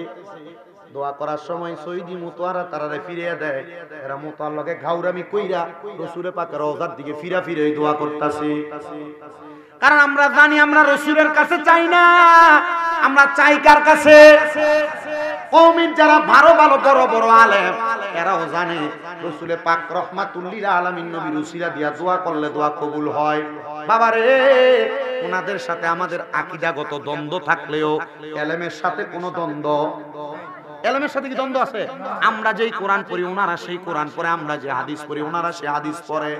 দোয়া করার সময় সৈয়দি মুতওয়ারা তারারে ফিরিয়ে দেয়। এরা মুতওয়ার লগে ঘাউরামি কইরা রাসূল পাকের রওজার দিকে ফিরা ফিরে দোয়া করতেছে। কারণ আমরা জানি আমরা রাসূলের কাছে চাই না, আমরা চাই কার কাছে? কওমির যারা ভালো ভালো বড় বড় আলেম, এরাও জানে রাসূল পাক রহমাতুল লিল আলামিন নবীর উসিলা দিয়া দোয়া করলে দোয়া কবুল হয়। বাবারে, ওনাদের সাথে আমাদের আকীদাগত দ্বন্দ্ব থাকলেও এলেমের সাথে কোনো দ্বন্দ্ব, এলেমের সাথে কি দ্বন্দ্ব আছে? আমরা যেই কোরআন পড়ি ওনারা সেই কোরআন পড়ে, আমরা যে হাদিস পড়ি ওনারা সেই হাদিস পড়ে।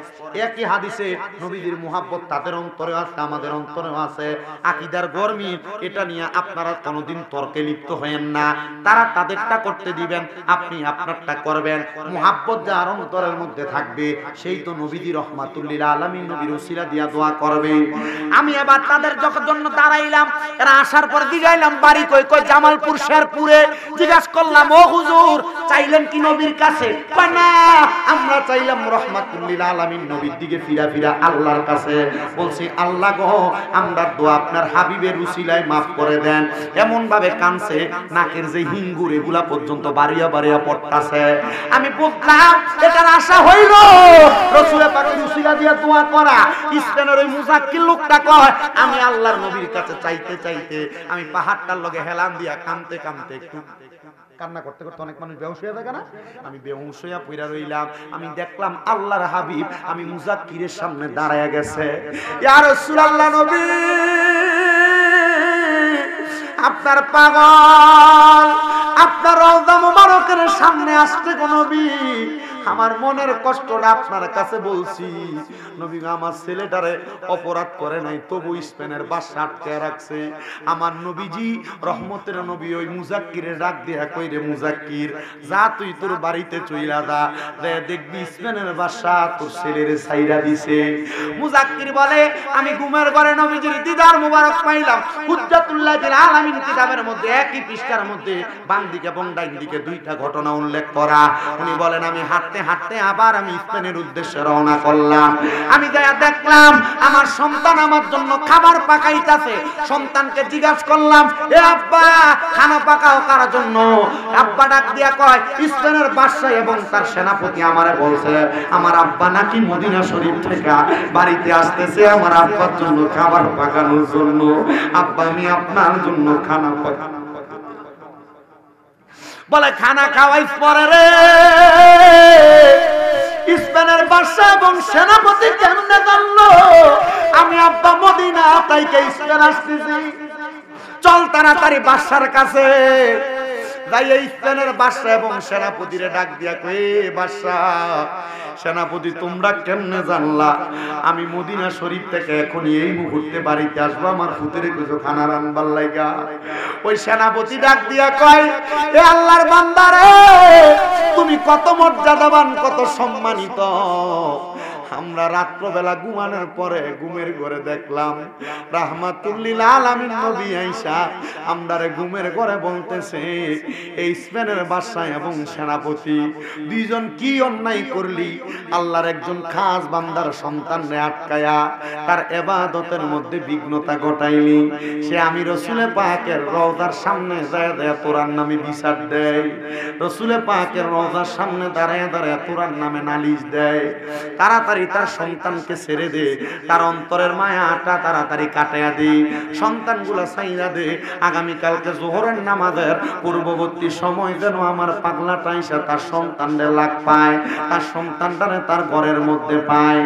একই হাদিসে নবীজির মুহাব্বত তাদের অন্তরে আছে, আমাদের অন্তরেও আছে। আকীদার গরমি এটা নিয়ে আপনারা কোনোদিন তর্কে লিপ্ত হয়েন না। তারা তাদেরটা করতে দিবেন, আপনি আপনারটা করবেন। মুহাব্বত যার অন্তরের মধ্যে থাকবে সেই তো নবীজি রহমাতুল লিল আলামিন নবীর উসিলা দিয়া দোয়া করবে। আমি এবার তাদের জন্য দাঁড়াইলাম। এরা আসার পর দিগাইলাম বাড়ি কই কই জামালপুর শেরপুরে। জিজ্ঞাসা করলাম, ও হুজুর চাইলেন কি নবীর কাছে? না, আমরা চাইলাম রহমাতুল লিল আলামিন নবীর দিকে ফিরা ফিরা আল্লাহর কাছে। বলছি, আল্লাহ গো, আমরা দোয়া আপনার হাবিবের উসিলায় মাফ করে দেন। এমন ভাবে কানছে নাকের যে হিঙ্গুর এগুলা পর্যন্ত বাড়িয়া বাড়িয়া পড়তাছে। আমি বুঝলাম এটার আশা হইল রাসূল পাকের উসিলা দিয়ে দোয়া করা। স্পেনের ওই মুজাক্কির লোকটা কয়, আমি আল্লাহর নবীর কাছে চাইতে চাইতে আমি পাহাড়টার লগে হেলান দিয়া কানতে কানতে একটু কান্না করতে করতে অনেক মানুষ বেহুশ হয়ে থাকে না? আমি বেহুশ হইয়া পইরা রইলাম। আমি দেখলাম আল্লাহর হাবিব আমি মুজাক্কিরের সামনে দাঁড়ায়া গেছে। ইয়া রাসূলুল্লাহ, নবী আপনার পাগল আপনার রওজা মুবারকের সামনে আসতে গো নবী। আমার মনের কষ্টটা আপনার কাছে বলছি। নবী, আমার ছেলেটারে অপরাধ করে নাই, তবু স্পেনের বাদশা আটকে রাখছে। আমার নবীজি রহমতের নবী ওই মুজাক্কিরের ডাক দিয়া কইরে, মুজাক্কির যা তুই তোর বাড়িতে চইলা যা, দেখবি স্পেনের বাদশা তোর ছেলেরে ছাইরা দিছে। মুজাক্কির বলে, আমি ঘুমের ঘরে নবীজির দিদার মুবারক পাইলাম। হুজ্জাতুল্লাহ লিল আলামিন কিতাবের মধ্যে একই পৃষ্ঠার মধ্যে বাম দিকে এবং ডান দিকে দুইটা ঘটনা উল্লেখ করা। উনি বলেন, আমি হাঁটতে হাঁটতে আবার আমি স্পেনের উদ্দেশ্যে রওনা করলাম। আমি যায়া দেখলাম আমার সন্তান আমার জন্য খাবার পাকাইতাছে। সন্তানকে জিজ্ঞাসা করলাম, এ আব্বা খানা পাকাও কার জন্য? আব্বা ডাক দিয়া কয়, স্পেনের বাদশা এবং তার সেনাপতি আমারে বলছে আমার আব্বা নাকি মদিনা শরীফ থেকে বাড়িতে আসতেছে আমার আব্বার জন্য খাবার পাকানোর জন্য। আব্বা, আমি আপনার জন্য খানা পাকানো। বলে, খানা খাওয়াই পরে রে স্পেনের বাদশা এবং সেনাপতি কেমনে জানলো আমি আব্বা মদিনা তাইকে স্পেন আসতেছি? চল তাড়াতাড়ি বাদশার কাছে যাই। স্পেনের বাদশা এবং সেনাপতিরে ডাক দিয়া কই, বাদশা সেনাপতি তোমরা কেমনে জানলা আমি মদিনা শরীফ থেকে এখনই এই মুহূর্তে বাড়িতে আসবো আমার পুত্রে কিছু খানা রান্নার লাগা? ওই সেনাপতি ডাক দিয়া কয়, এ আল্লাহর বান্দারে, তুমি কত মর্যাদাবান, কত সম্মানিত। আমরা রাত্রবেলা ঘুমানোর পরে ঘুমের ঘরে দেখলাম রাহমাতুল লিল আলামিন নবী আয়েশা আমরারে ঘুমের ঘরে বলতেছে, এই স্পেনের বাদশা এবং সেনাপতি দুইজন কি অন্যায় করলি? আল্লাহর একজন খাস বান্দার সন্তানরে আটকায়া তার ইবাদতের মধ্যে বিঘ্নতা ঘটাইলি। সে আমি রাসূলে পাকের রওজার সামনে যায় দেয়া তোরার নামে বিচার দেয়, রাসূলে পাকের রওজার সামনে দাঁড়ায় দাঁড়ায় তোরার নামে নালিশ দেয়। তাড়াতাড়ি তাড়াতাড়ি তার সন্তানকে ছেড়ে দে, তার অন্তরের মায়াটা তাড়াতাড়ি কাটাইয়া দে, সন্তানগুলা ছাইরা দে। আগামীকালকে যোহরের নামাজের পূর্ববর্তী সময় যেন আমার পাগলাটা এসে তার সন্তানদের লাগ পায়, তার সন্তানটারে তার ঘরের মধ্যে পায়।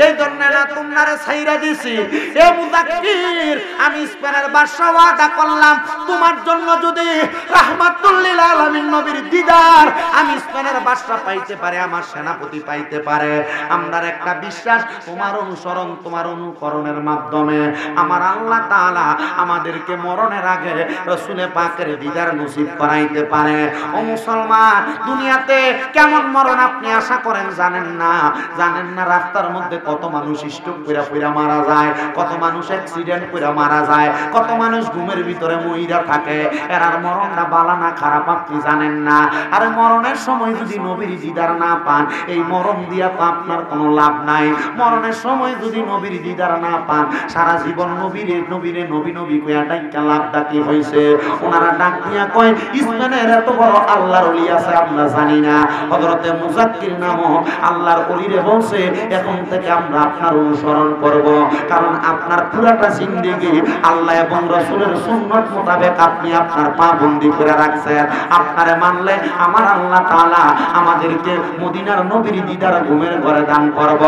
এই জন্য না তোমারে ছাইরা দিছি। এ মুজাক্কির, আমি স্পেনের বাদশা ওয়াদা করলাম তোমার জন্য যদি রাহমাতুল লিল আলামিন নবীর দিদার আমি স্পেনের বাদশা পাইতে পারে, আমার সেনাপতি পাইতে পারে, আমরার একটা বিশ্বাস তোমার অনুসরণ তোমার অনুকরণের মাধ্যমে আমার আল্লাহ তাআলা আমাদেরকে মরণের আগে রাসূল পাকের দিদার নসিব করাইতে পারে। ও মুসলমান, দুনিয়াতে কেমন মরণ আপনি আশা করেন জানেন না? জানেন না রাস্তার মধ্যে কত মানুষ স্ট্রোক করে পড়ে মারা যায়, কত মানুষ অ্যাক্সিডেন্ট করে মারা যায়, কত মানুষ ঘুমের ভিতরে মইরা থাকে। এরার মরণটা বালা না খারাপ আপনি জানেন না? আর মরণের সময় যদি নবীর দিদার না পান, এই মরণ দিয়া তো আপনার কোনো লাভ নাই। মরণের সময় যদি নবীর দিদার না পান, সারা জীবন নবীরে নবীরে নবী নবী কইয়া ডাইকা লাভটা কি হইছে? ওনারা ডাক দিয়া কয় স্পেনের এত বড় আল্লাহর ওলি আছে আমরা জানি না। হযরতে মুজাক্কির নামও আল্লাহর ওলিরে বলছে এখন থেকে আমরা আপনার অনুসরণ করব, কারণ আপনার পুরাটা জিন্দেগি আল্লাহ এবং রাসূলের সুন্নাত মোতাবেক আপনি আপনার পা বন্দী করে রাখছেন। আপনারে মানলে আমার আল্লাহ তাআলা আমাদেরকে মদিনার নবীর দিদার ঘুমের ঘরে দান করব।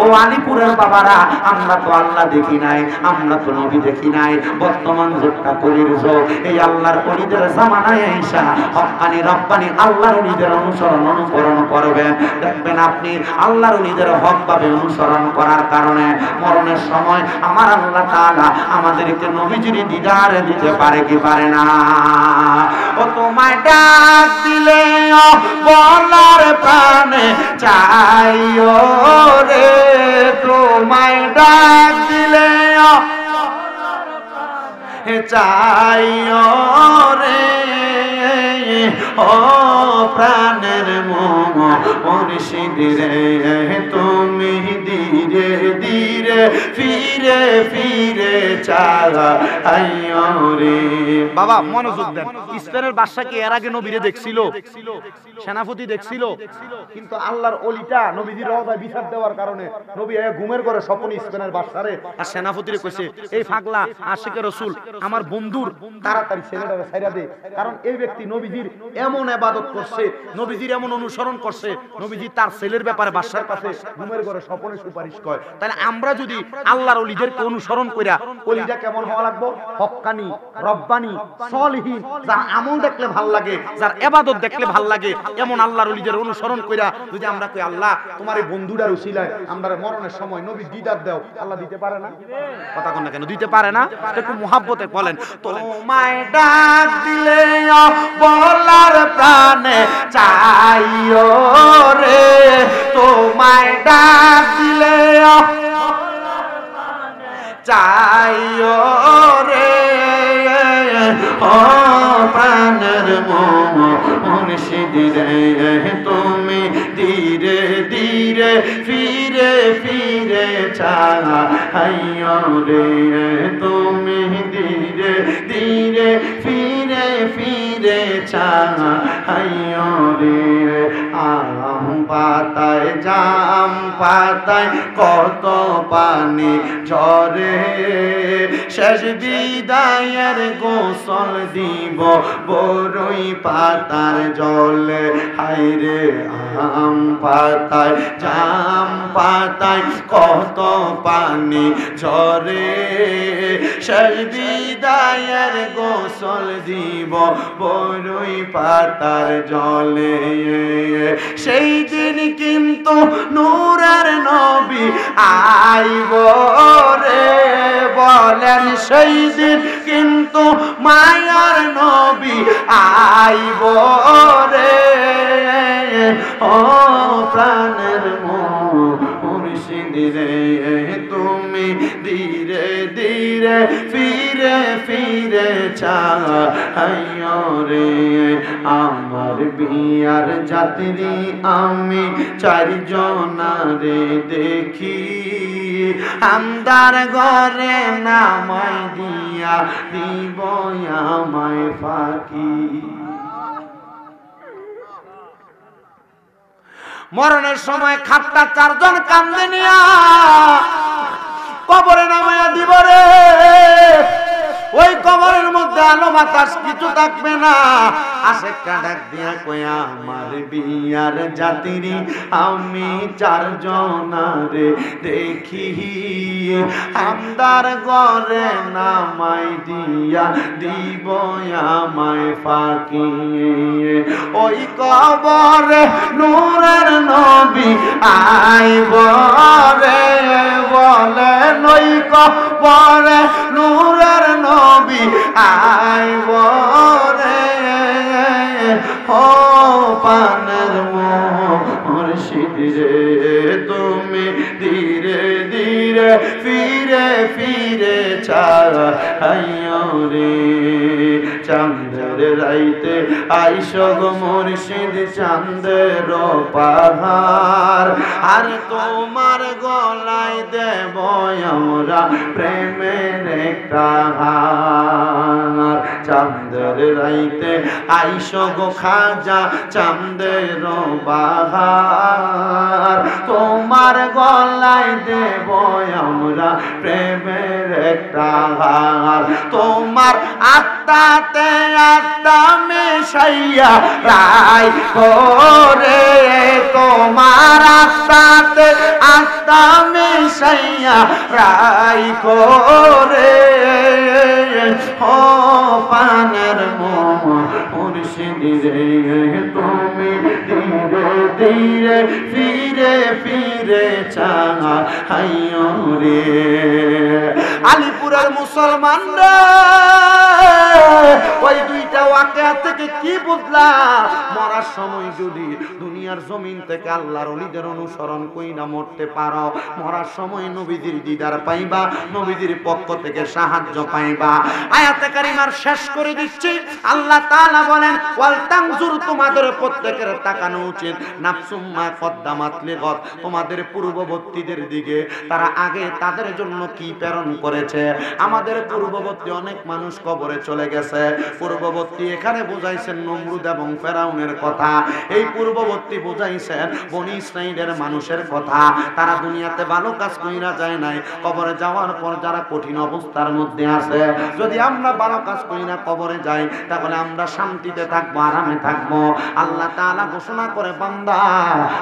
ও আলিপুরের বাবারা, আমরা তো আল্লাহ দেখি নাই, আমরা তো নবী দেখি নাই। বর্তমান যুগটা কলির যুগ। এই আল্লাহর ওলিদের জামানায় আইসা হক্কানি রব্বানি আল্লাহর ওলিদের অনুকরণ করবেন। দেখবেন আপনি আল্লাহর ওলিদের হকভাবে অনুসরণ করার কারণে মরণের সময় আমার আল্লাহ তাআলা আমাদেরকে নবীজির দিদার দিতে পারে কি পারে না? ও তোমায় ডাক দিলে বলার প্রাণে চাইও রে, তোমায় ডাক দিলে চাইও রে, ও প্রাণের মুর্শিদ রে, তুমি ধীরে ধীরে ফিরে ফিরে চাইও রে। বাবা মনোযোগ দেন, স্পেনের বাদশা কি এর আগে নবীরে দেখছিল? সেনাপতি দেখছিল, কিন্তু আল্লাহর ওলিটা নবীজির রওজায় বিচার দেওয়ার কারণে নবী ঘুমের ঘরে স্বপ্নে স্পেনের বাদশারে আর সেনাপতিরে কইছে, এই পাগলা আশিকে রাসূল আমার বন্ধুর তাড়াতাড়ি ছেলেটারে ছাইরা দে, কারণ এই ব্যক্তি নবীজির এমন ইবাদত করছে, নবীজির এমন অনুসরণ করছে, নবীজি তার ছেলের ব্যাপারে বাদশার কাছে ঘুমের ঘরে স্বপ্নে সুপারিশ করে। তাহলে আমরা যদি আল্লাহর ওলিদেরকে অনুসরণ কইরা, ওলিটা কেমন হওয়া লাগবে? হক্কানি রব্বানি সলিহিন, যার আমল দেখলে ভাল লাগে, যার ইবাদত দেখলে ভাল লাগে, এমন আল্লাহর ওলিদের অনুসরণ কইরা যদি আমরা কই আল্লাহ তোমার এই বন্ধুটার উসিলায় আমরা মরণের সময় নবী দিদার দাও, আল্লাহ দিতে পারে না? কথা কোন না কেন দিতে পারে না? একটু মুহাব্বতে বলেন, তোমায় ডাক দিলে বলার প্রাণে চাইও রে, তোমায় ডাক দিলে চাইও রে, ও প্রাণের মুর্শিদ রে, তুমি ধীরে ধীরে ফিরে ফিরে চাইও রে, তুমি ধীরে ধীরে ফিরে ফিরে চাইও রে। আম পাতায় জাম পাতায় কত পানি ঝরে, শেষ বিদায়ের গোসল দিব বরই পাতার জলে। হায়রে আম পাতায় জাম পাতায় কত পানি ঝরে, শেষ বিদায়ের গোসল দিব বরই পাতার জলে। সেই দিন কিন্তু নূরের নবী আইব রে, বলেন সেই দিন কিন্তু মায়ার নবী আইব রে, ও প্রাণের মুর্শিদ রে, তুমি ধীরে ধীরে ফিরে ফিরে চাইও রে। আমার বিয়ার যাত্রী আমি চারজনারে দেখি, আমদার ঘরে নামাই দিয়া দিব আমায় ফাঁকি। মরণের সময় খাটটা চারজন কান্দে নিয়া কবরে নামায়া দিব রে। ওই কবরের মধ্যে আলো বাতাস কিছু থাকবে না। আশেকটা ডাক দিয়া কয়া আমার বিয়ার জাতিরি আমি চারজনারে দেখি আমদার ঘরে নামাই দিয়া দিব আমায় ফাঁকি। ওই কবরে নূরের নবী আইব রে বলে ওই কবরে নূরের নবী আইব রে। ও পানের মুর্শিদ রে তুমি ধীরে ধীরে ফিরে ফিরে চাইও রে। চাঁদের রাইতে আইসো গো মুর্শিদ চাঁদের পাহাড় আর তোমার গলায় দেব আমরা প্রেমের একটা হার। চাঁদের রাইতে আইসো গো খাজা চাঁদের বাহার তোমার গলায় দেব আমরা প্রেমের একটা হার। তোমার আত্মাতে আত্মা মেশাইয়া রাই করে তোমার আত্মাতে আত্মা মেশাইয়া রাই করে। ও পানের মুর্শিদ রে তুমি ধীরে ধীরে ফিরে ফিরে চাইও রে। আলিপুরের মুসলমান রে ওই দুইটা ওয়াকিয়া থেকে কি বুঝলা? মরার সময় যদি দুনিয়ার জমিন থেকে আল্লাহর ওলিদের অনুসরণ কইরা মরতে পারো, মরার সময় নবীজির দিদার পাইবা, নবীজির পক্ষ থেকে সাহায্য পাইবা। আয়াতে কারিমার শেষ করে দিচ্ছি। আল্লাহ তাআলা বলেন ওয়াল তানজুর তোমাদের প্রত্যেকের তাকানো উচিত নাফসুম মা কদ্দামাত লিগাদ তোমাদের পূর্ববর্তীদের দিকে তারা আগে তাদের জন্য কি প্রেরণ করেছে। আমাদের পূর্ববর্তী অনেক মানুষ কবরে চলে গেছে। পূর্ববর্তী এখানে বুঝাইছেন নমরুদ এবং ফেরাউনের কথা। এই পূর্ববর্তী বুঝাইছেন বনি ইসরাইলের মানুষের কথা। তারা দুনিয়াতে ভালো কাজ কইরা যায় নাই, কবরে যাওয়ার পর যারা কঠিন অবস্থার মধ্যে আছে। যদি আমরা ভালো কাজ কইরা কবরে যাই তাহলে আমরা শান্তিতে থাকবো, আরামে থাকবো। আল্লাহ তাআলা ঘোষণা করে বান্দা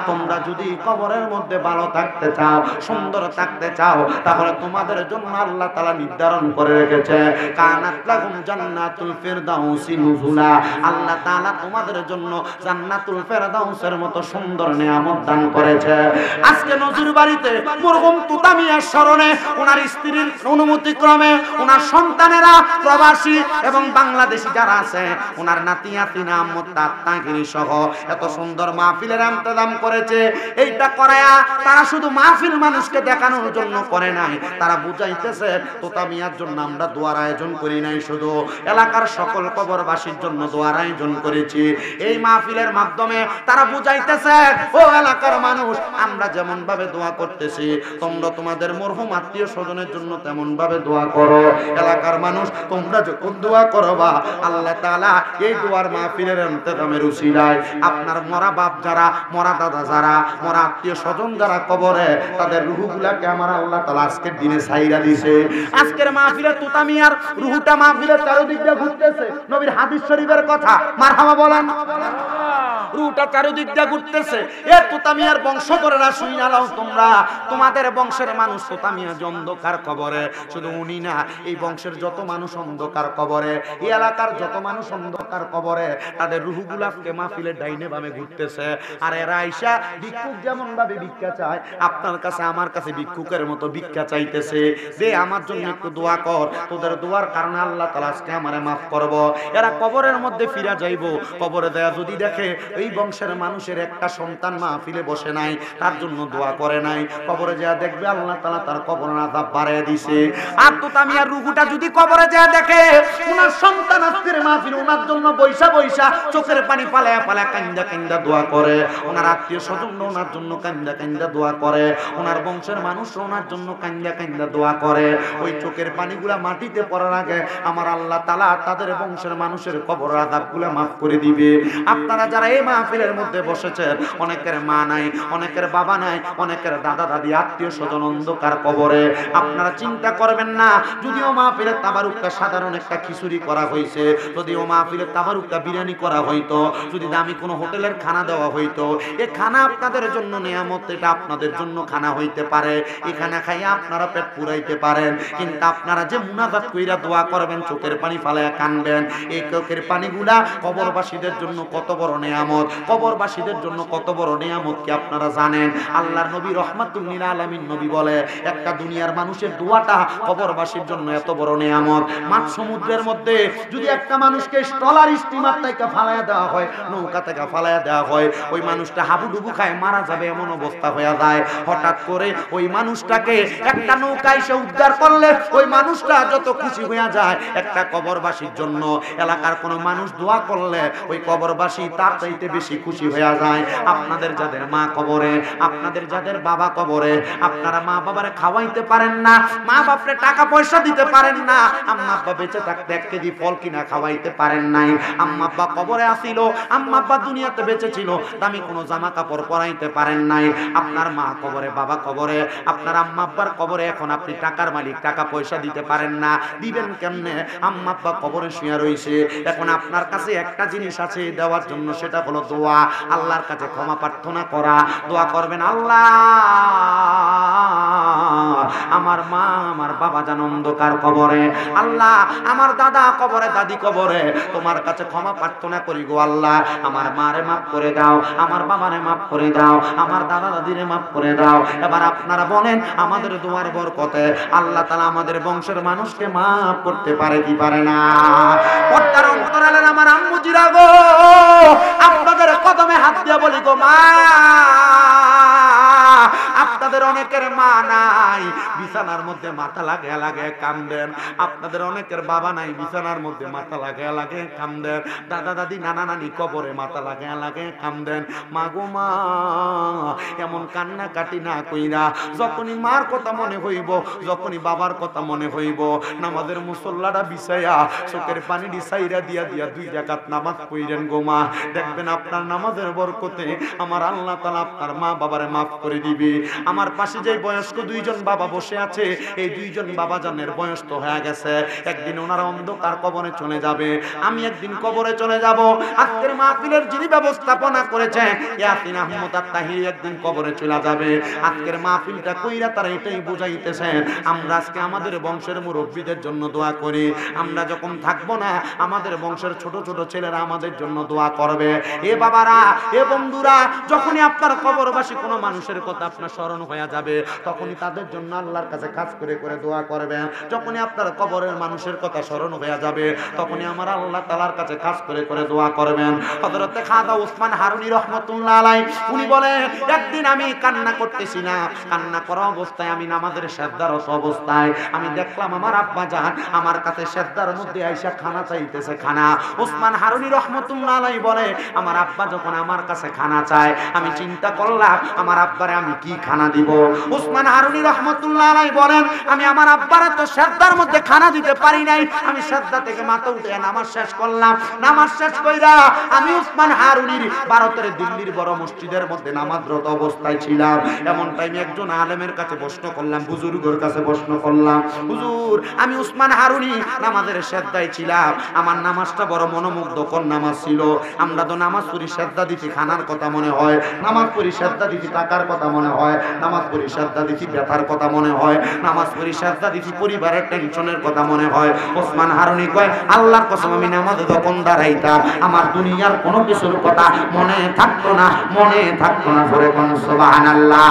তোমরা যদি কবরের মধ্যে ভালো থাকতে চাও, সুন্দর থাকতে চাও, তাহলে তোমাদের জন্য আল্লাহ তাআলা নির্ধারণ করে রেখেছে কানাত লাহুম জান্নাতুল ফিরদাউসি নুজুলা। আল্লাহ তাআলা তোমাদের জন্য জান্নাতুল ফিরদাউসের মতো সুন্দর নিয়ামত দান করেছে। আজকে নজরুল বাড়িতে মরহুম তুতা মিয়ার স্মরণে ওনার স্ত্রীর অনুমতি ক্রমে ওনার সন্তানেরা প্রবাসী এবং বাংলাদেশী যারা আছে ওনার নাতি নাতিনা আম্মত তাতাগিরি সহ এত সুন্দর মাহফিলের ইন্তজাম করেছে। এইটা করায়া তারা শুধু মাহফিল মানুষকে দেখানোর জন্য করে নাই, তারা বুঝাইতেছে তোতা মিয়ার জন্য আমরা দোয়ার আয়োজন করি নাই, শুধু এলাকার সকল কবরবাসীর জন্য দোয়ার আয়োজন করেছি। এই মাহফিলের মাধ্যমে তারা বুঝাইতেছে ও এলাকার মানুষ আমরা যেমন ভাবে দোয়া করতেছি তোমরা তোমাদের মরহুম আত্মীয় স্বজনের জন্য তেমন ভাবে দোয়া করো। এলাকার মানুষ তোমরা যখন দোয়া করবা আল্লাহ তাআলা এই দোয়ার মাহফিলের ইন্তজামের উসিলায় আপনার মরা বাপ যারা, মরা দাদা যারা, মরা আত্মীয় স্বজন যারা কবরে তাদের রূহগুলাকে আমার আল্লাহ তাআলা আজকের দিনে ছাইরা দিয়েছে। আজকের মাহফিলে তুতা মিয়ার রূহটা মাহফিলের চারিদিক দিয়ে ঘুরতেছে। নবীর হাদিস শরীফের কথা মারহাবা বলেন। রূহটা চারিদিক দিয়ে ঘুরতেছে। এ তুতা মিয়ার বংশধরেরা শুইনা নাও তোমরা, তোমাদের বংশের মানুষ তুতা মিয়া অন্ধকার কবরে। শুধু উনি না, এই বংশের যত মানুষ অন্ধকার কবরে, এই এলাকার যত মানুষ অন্ধকার কবরে, তাদের রূহগুলাকে মাহফিলের ডাইনে বামে ঘুরতেছে। আর এরা আইসা ভিক্ষুক যেমন ভাবে ভিক্ষা চায়, আপনার কাছে আমার কাছে ভিক্ষুকের মতো ভিক্ষা চাইতেছে যে আমার জন্য একটু দোয়া কর, তোদের দোয়ার কারণে আল্লাহ তাআলা আজকে আমারে মাফ করব। এরা কবরের মধ্যে ফিরা যাইব, কবরে দেয়া যদি দেখে এই বংশের মানুষের একটা সন্তান মাহফিলে বসে নাই, তার জন্য দোয়া করে নাই, কবরে যা দেখবে আল্লাহ তাআলা তার কবরের আযাব বাড়ায় দিছে। আর তুতা মিয়ার রূহটা যদি কবরে যা দেখে ওনার সন্তান আজকের মাহফিলে ওনার জন্য বৈশা বৈশা চোখের পানি পালায়া পালায়া কান্দা কান্দা দোয়া করে, ওনার আত্মীয় স্বজন ওনার জন্য কান্দা কান্দা দোয়া করে, ওনার বংশের মানুষ ওনার জন্য কান্দা কান্দা দোয়া করে। ওই চোখের পানিগুলা মাটিতে পড়ার আগে আমার আল্লাহ তাআলা তাদের বংশের মানুষের কবর আযাবগুলো মাফ করে দিবে। আপনারা যারা এই মাহফিলের মধ্যে বসেছেন, অনেকের মা নাই, অনেকের বাবা নাই, অনেকের দাদা দাদি আত্মীয় স্বজন অন্ধকার কবরে। আপনারা চিন্তা করবেন না, যদিও মাহফিলের তাবারুকটা সাধারণ একটা খিচুড়ি করা হয়েছে, যদিও মাহফিলের তাবারুকটা বিরিয়ানি করা হইতো, যদি দামি কোনো হোটেলের খানা দেওয়া হইতো, এই খানা আপনাদের জন্য নিয়ামত, এটা আপনাদের জন্য খানা হইতে পারে, এখানে খাইয়া আপনারা পেট পুরাইতে পারেন। কিন্তু আপনারা যে মুনাজাত কইরা দোয়া করবেন, চোখের পানি ফালায়া কানবেন, এই চোখের পানিগুলা কবরবাসীদের জন্য কত বড় নিয়ামত, কবরবাসীদের জন্য কত বড় নিয়ামত কি আপনারা জানেন? আল্লাহর নবী রাহমাতুল লিল আলামিন নবী বলে, একটা দুনিয়ার মানুষের দোয়াটা কবরবাসীর জন্য এত বড় নিয়ামত। মাছ সমুদ্রের মধ্যে যদি একটা মানুষকে ট্রলার স্টিমার থেকে ফালায়া দেওয়া হয়, নৌকা থেকে ফালায়া দেওয়া হয়, ওই মানুষটা হাবুডুবু খায় মারা যাবে এমন অবস্থা হয়ে যায়। হঠাৎ করে ওই মানুষটাকে একটা নৌকা এসে উদ্ধার করলে ওই মানুষটা যত খুশি হয়ে যায়, একটা কবরবাসীর জন্য এলাকার কোনো মানুষ দোয়া করলে ওই কবরবাসী তার চাইতে বেশি খুশি হয়ে যায়। আপনাদের যাদের মা কবরে, আপনাদের যাদের বাবা কবরে, আপনারা মা বাবারে খাওয়াইতে পারেন না, মা বাপরে টাকা পয়সা দিতে পারেন না, আম্মা আব্বা বেঁচে থাকতে 1 কেজি ফল কিনা খাওয়াইতে পারেন নাই, আম্মা আব্বা কবরে আসিল, আম্মা আব্বা দুনিয়াতে বেঁচে ছিল, দামি কোনো জামা কাপড় পরাইতে পারেন নাই, আপনার মা কবরে, বাবা কবরে, আপনার আম্মা আব্বার কবরে এখন আপনি টাকার মালিক, টাকা পয়সা দিতে পারেন না, দিবেন কেমনে? আম্মা আব্বা কবরে শুয়ে রইছে, এখন আপনার কাছে একটা জিনিস আছে দেওয়ার জন্য, সেটা হলো দোয়া, আল্লাহর কাছে ক্ষমা প্রার্থনা করা। দোয়া করবেন, আল্লাহ আমার মা আমার বাবা যেন অন্ধকার কবরে, আল্লাহ আমার দাদা কবরে, দাদি কবরে, তোমার কাছে ক্ষমা প্রার্থনা করি গো আল্লাহ, আমার মারে মাফ করে দাও, আমার বাবারে মাফ করে দাও, আমার দাদা দাদিরে মাফ করে দাও। এবার আপনারা বলেন, আমাদের দোয়ার বরকতে আল্লাহ তাআলা আমাদের বংশের মানুষকে মাফ করতে পারে কি পারে না? পর্দার অন্তরালের আমার আম্মুজিরা গো, আপনাদের কদমে হাত দিয়ে বলি গো মা, আপনাদের অনেকের মা নাই, বিছানার মধ্যে মাথা লাগিয়ে লাগিয়ে কান্দেন, আপনাদের অনেকের বাবা নাই, বিছানার মধ্যে মাথা লাগিয়ে লাগিয়ে কান্দেন, দাদা দাদি নানা নানি কবরে মাথা লাগিয়ে লাগিয়ে কান্দেন। মা গো মা, এমন কান্না কাটি না কইরা, যখনই মার কথা মনে হইব, যখনই বাবার কথা মনে হইব, নামাজের মুসল্লাটা বিছাইয়া চোখের পানি ডিসাইরা দিয়া দিয়া 2 রাকাত নামাজ পড়েন গো মা, দেখবেন আপনার নামাজের বরকতে আমার আল্লাহ তাআলা আপনার মা বাবারে মাফ করে দিবে। আমার পাশে যে বয়স্ক 2 জন বাবা বসে আছে, এই 2 জন বাবা জানের বয়স তো হয়ে গেছে, একদিন ওনারা অন্ধকার কবরে চলে যাবে, আমি একদিন কবরে চলে যাব। আজকের মাহফিলের যিনি ব্যবস্থাপনা করেছেন ইয়াসিন আহমদ আত্তাহিরি একদিন কবরে চলে যাবে। আজকের মাহফিলটা কইরা তারা এটাই বুঝাইতেছেন, আমরা আজকে আমাদের বংশের মুরব্বীদের জন্য দোয়া করি, আমরা যখন থাকবো না আমাদের বংশের ছোট ছোট ছেলেরা আমাদের জন্য দোয়া করবে। এ বাবারা, এ বন্ধুরা, যখনই আপনার কবরবাসী কোনো মানুষের কথা আপনার স্মরণ হয়ে যাবে, তখনই তাদের জন্য আল্লাহর কাছে কাজ করে করে দোয়া করবেন। যখনই আপনার কবরের মানুষের কথা স্মরণ হয়ে যাবে, তখনই আমার আল্লাহ তাআলার কাছে কাজ করে করে দোয়া করবেন। হযরতে খাজা ওসমান হারুনি রাহমাতুল্লাহ আলাইহি উনি বলেন, একদিন আমি কান্না করতেছি না, কান্না করা অবস্থায় আমি নামাজের সিজদারত অবস্থায় আমি দেখলাম আমার আব্বা জান আমার কাছে সিজদার মধ্যে আইসা খানা চাইতেছে, খানা। ওসমান হারুনি রাহমাতুল্লাহ আলাইহি বলে, আমার আব্বা যখন আমার কাছে খানা চায়, আমি চিন্তা করলাম আমার আব্বারে আমি কি খানা দিব। ওসমান হারুনি রাহমাতুল্লাহ আলাইহি বলেন, আমি আমার আব্বারে তো সিজদার মধ্যে খানা দিতে পারি নাই, আমি সিজদা থেকে মাথা উঠে নামাজ শেষ করলাম। নামাজ শেষ কইরা আমি ওসমান হারুনির ভারতের দিল্লির বড় মসজিদের মধ্যে নামাজরত অবস্থায় ছিলাম। এমন টাইমে একজন আলেমের কাছে প্রশ্ন করলাম, বুজুর্গের কাছে প্রশ্ন করলাম, হুজুর আমি ওসমান হারুনি নামাজের সিজদায় ছিলাম, আমার নামাজটা বড় মনোমুগ্ধকর নামাজ ছিল। আমরা তো নামাজ পড়ি সিজদা দিতে খানার কথা মনে হয়, নামাজ পড়ি সিজদা দিতে টাকার কথা মনে হয়, নামাজ পড়ি সিজদা দিতে ব্যথার কথা মনে হয়, নামাজ পড়ি সিজদা দিতে পরিবারের টেনশনের কথা মনে হয়। ওসমান হারুনি কয়, আল্লাহর কসম আমি নামাজে যখন দাঁড়াইতাম আমার দুনিয়ার কোনো কিছুর কথা মনে থাকতো না, মনে থাকতো না। পড়ে কোন সুবহানাল্লাহ।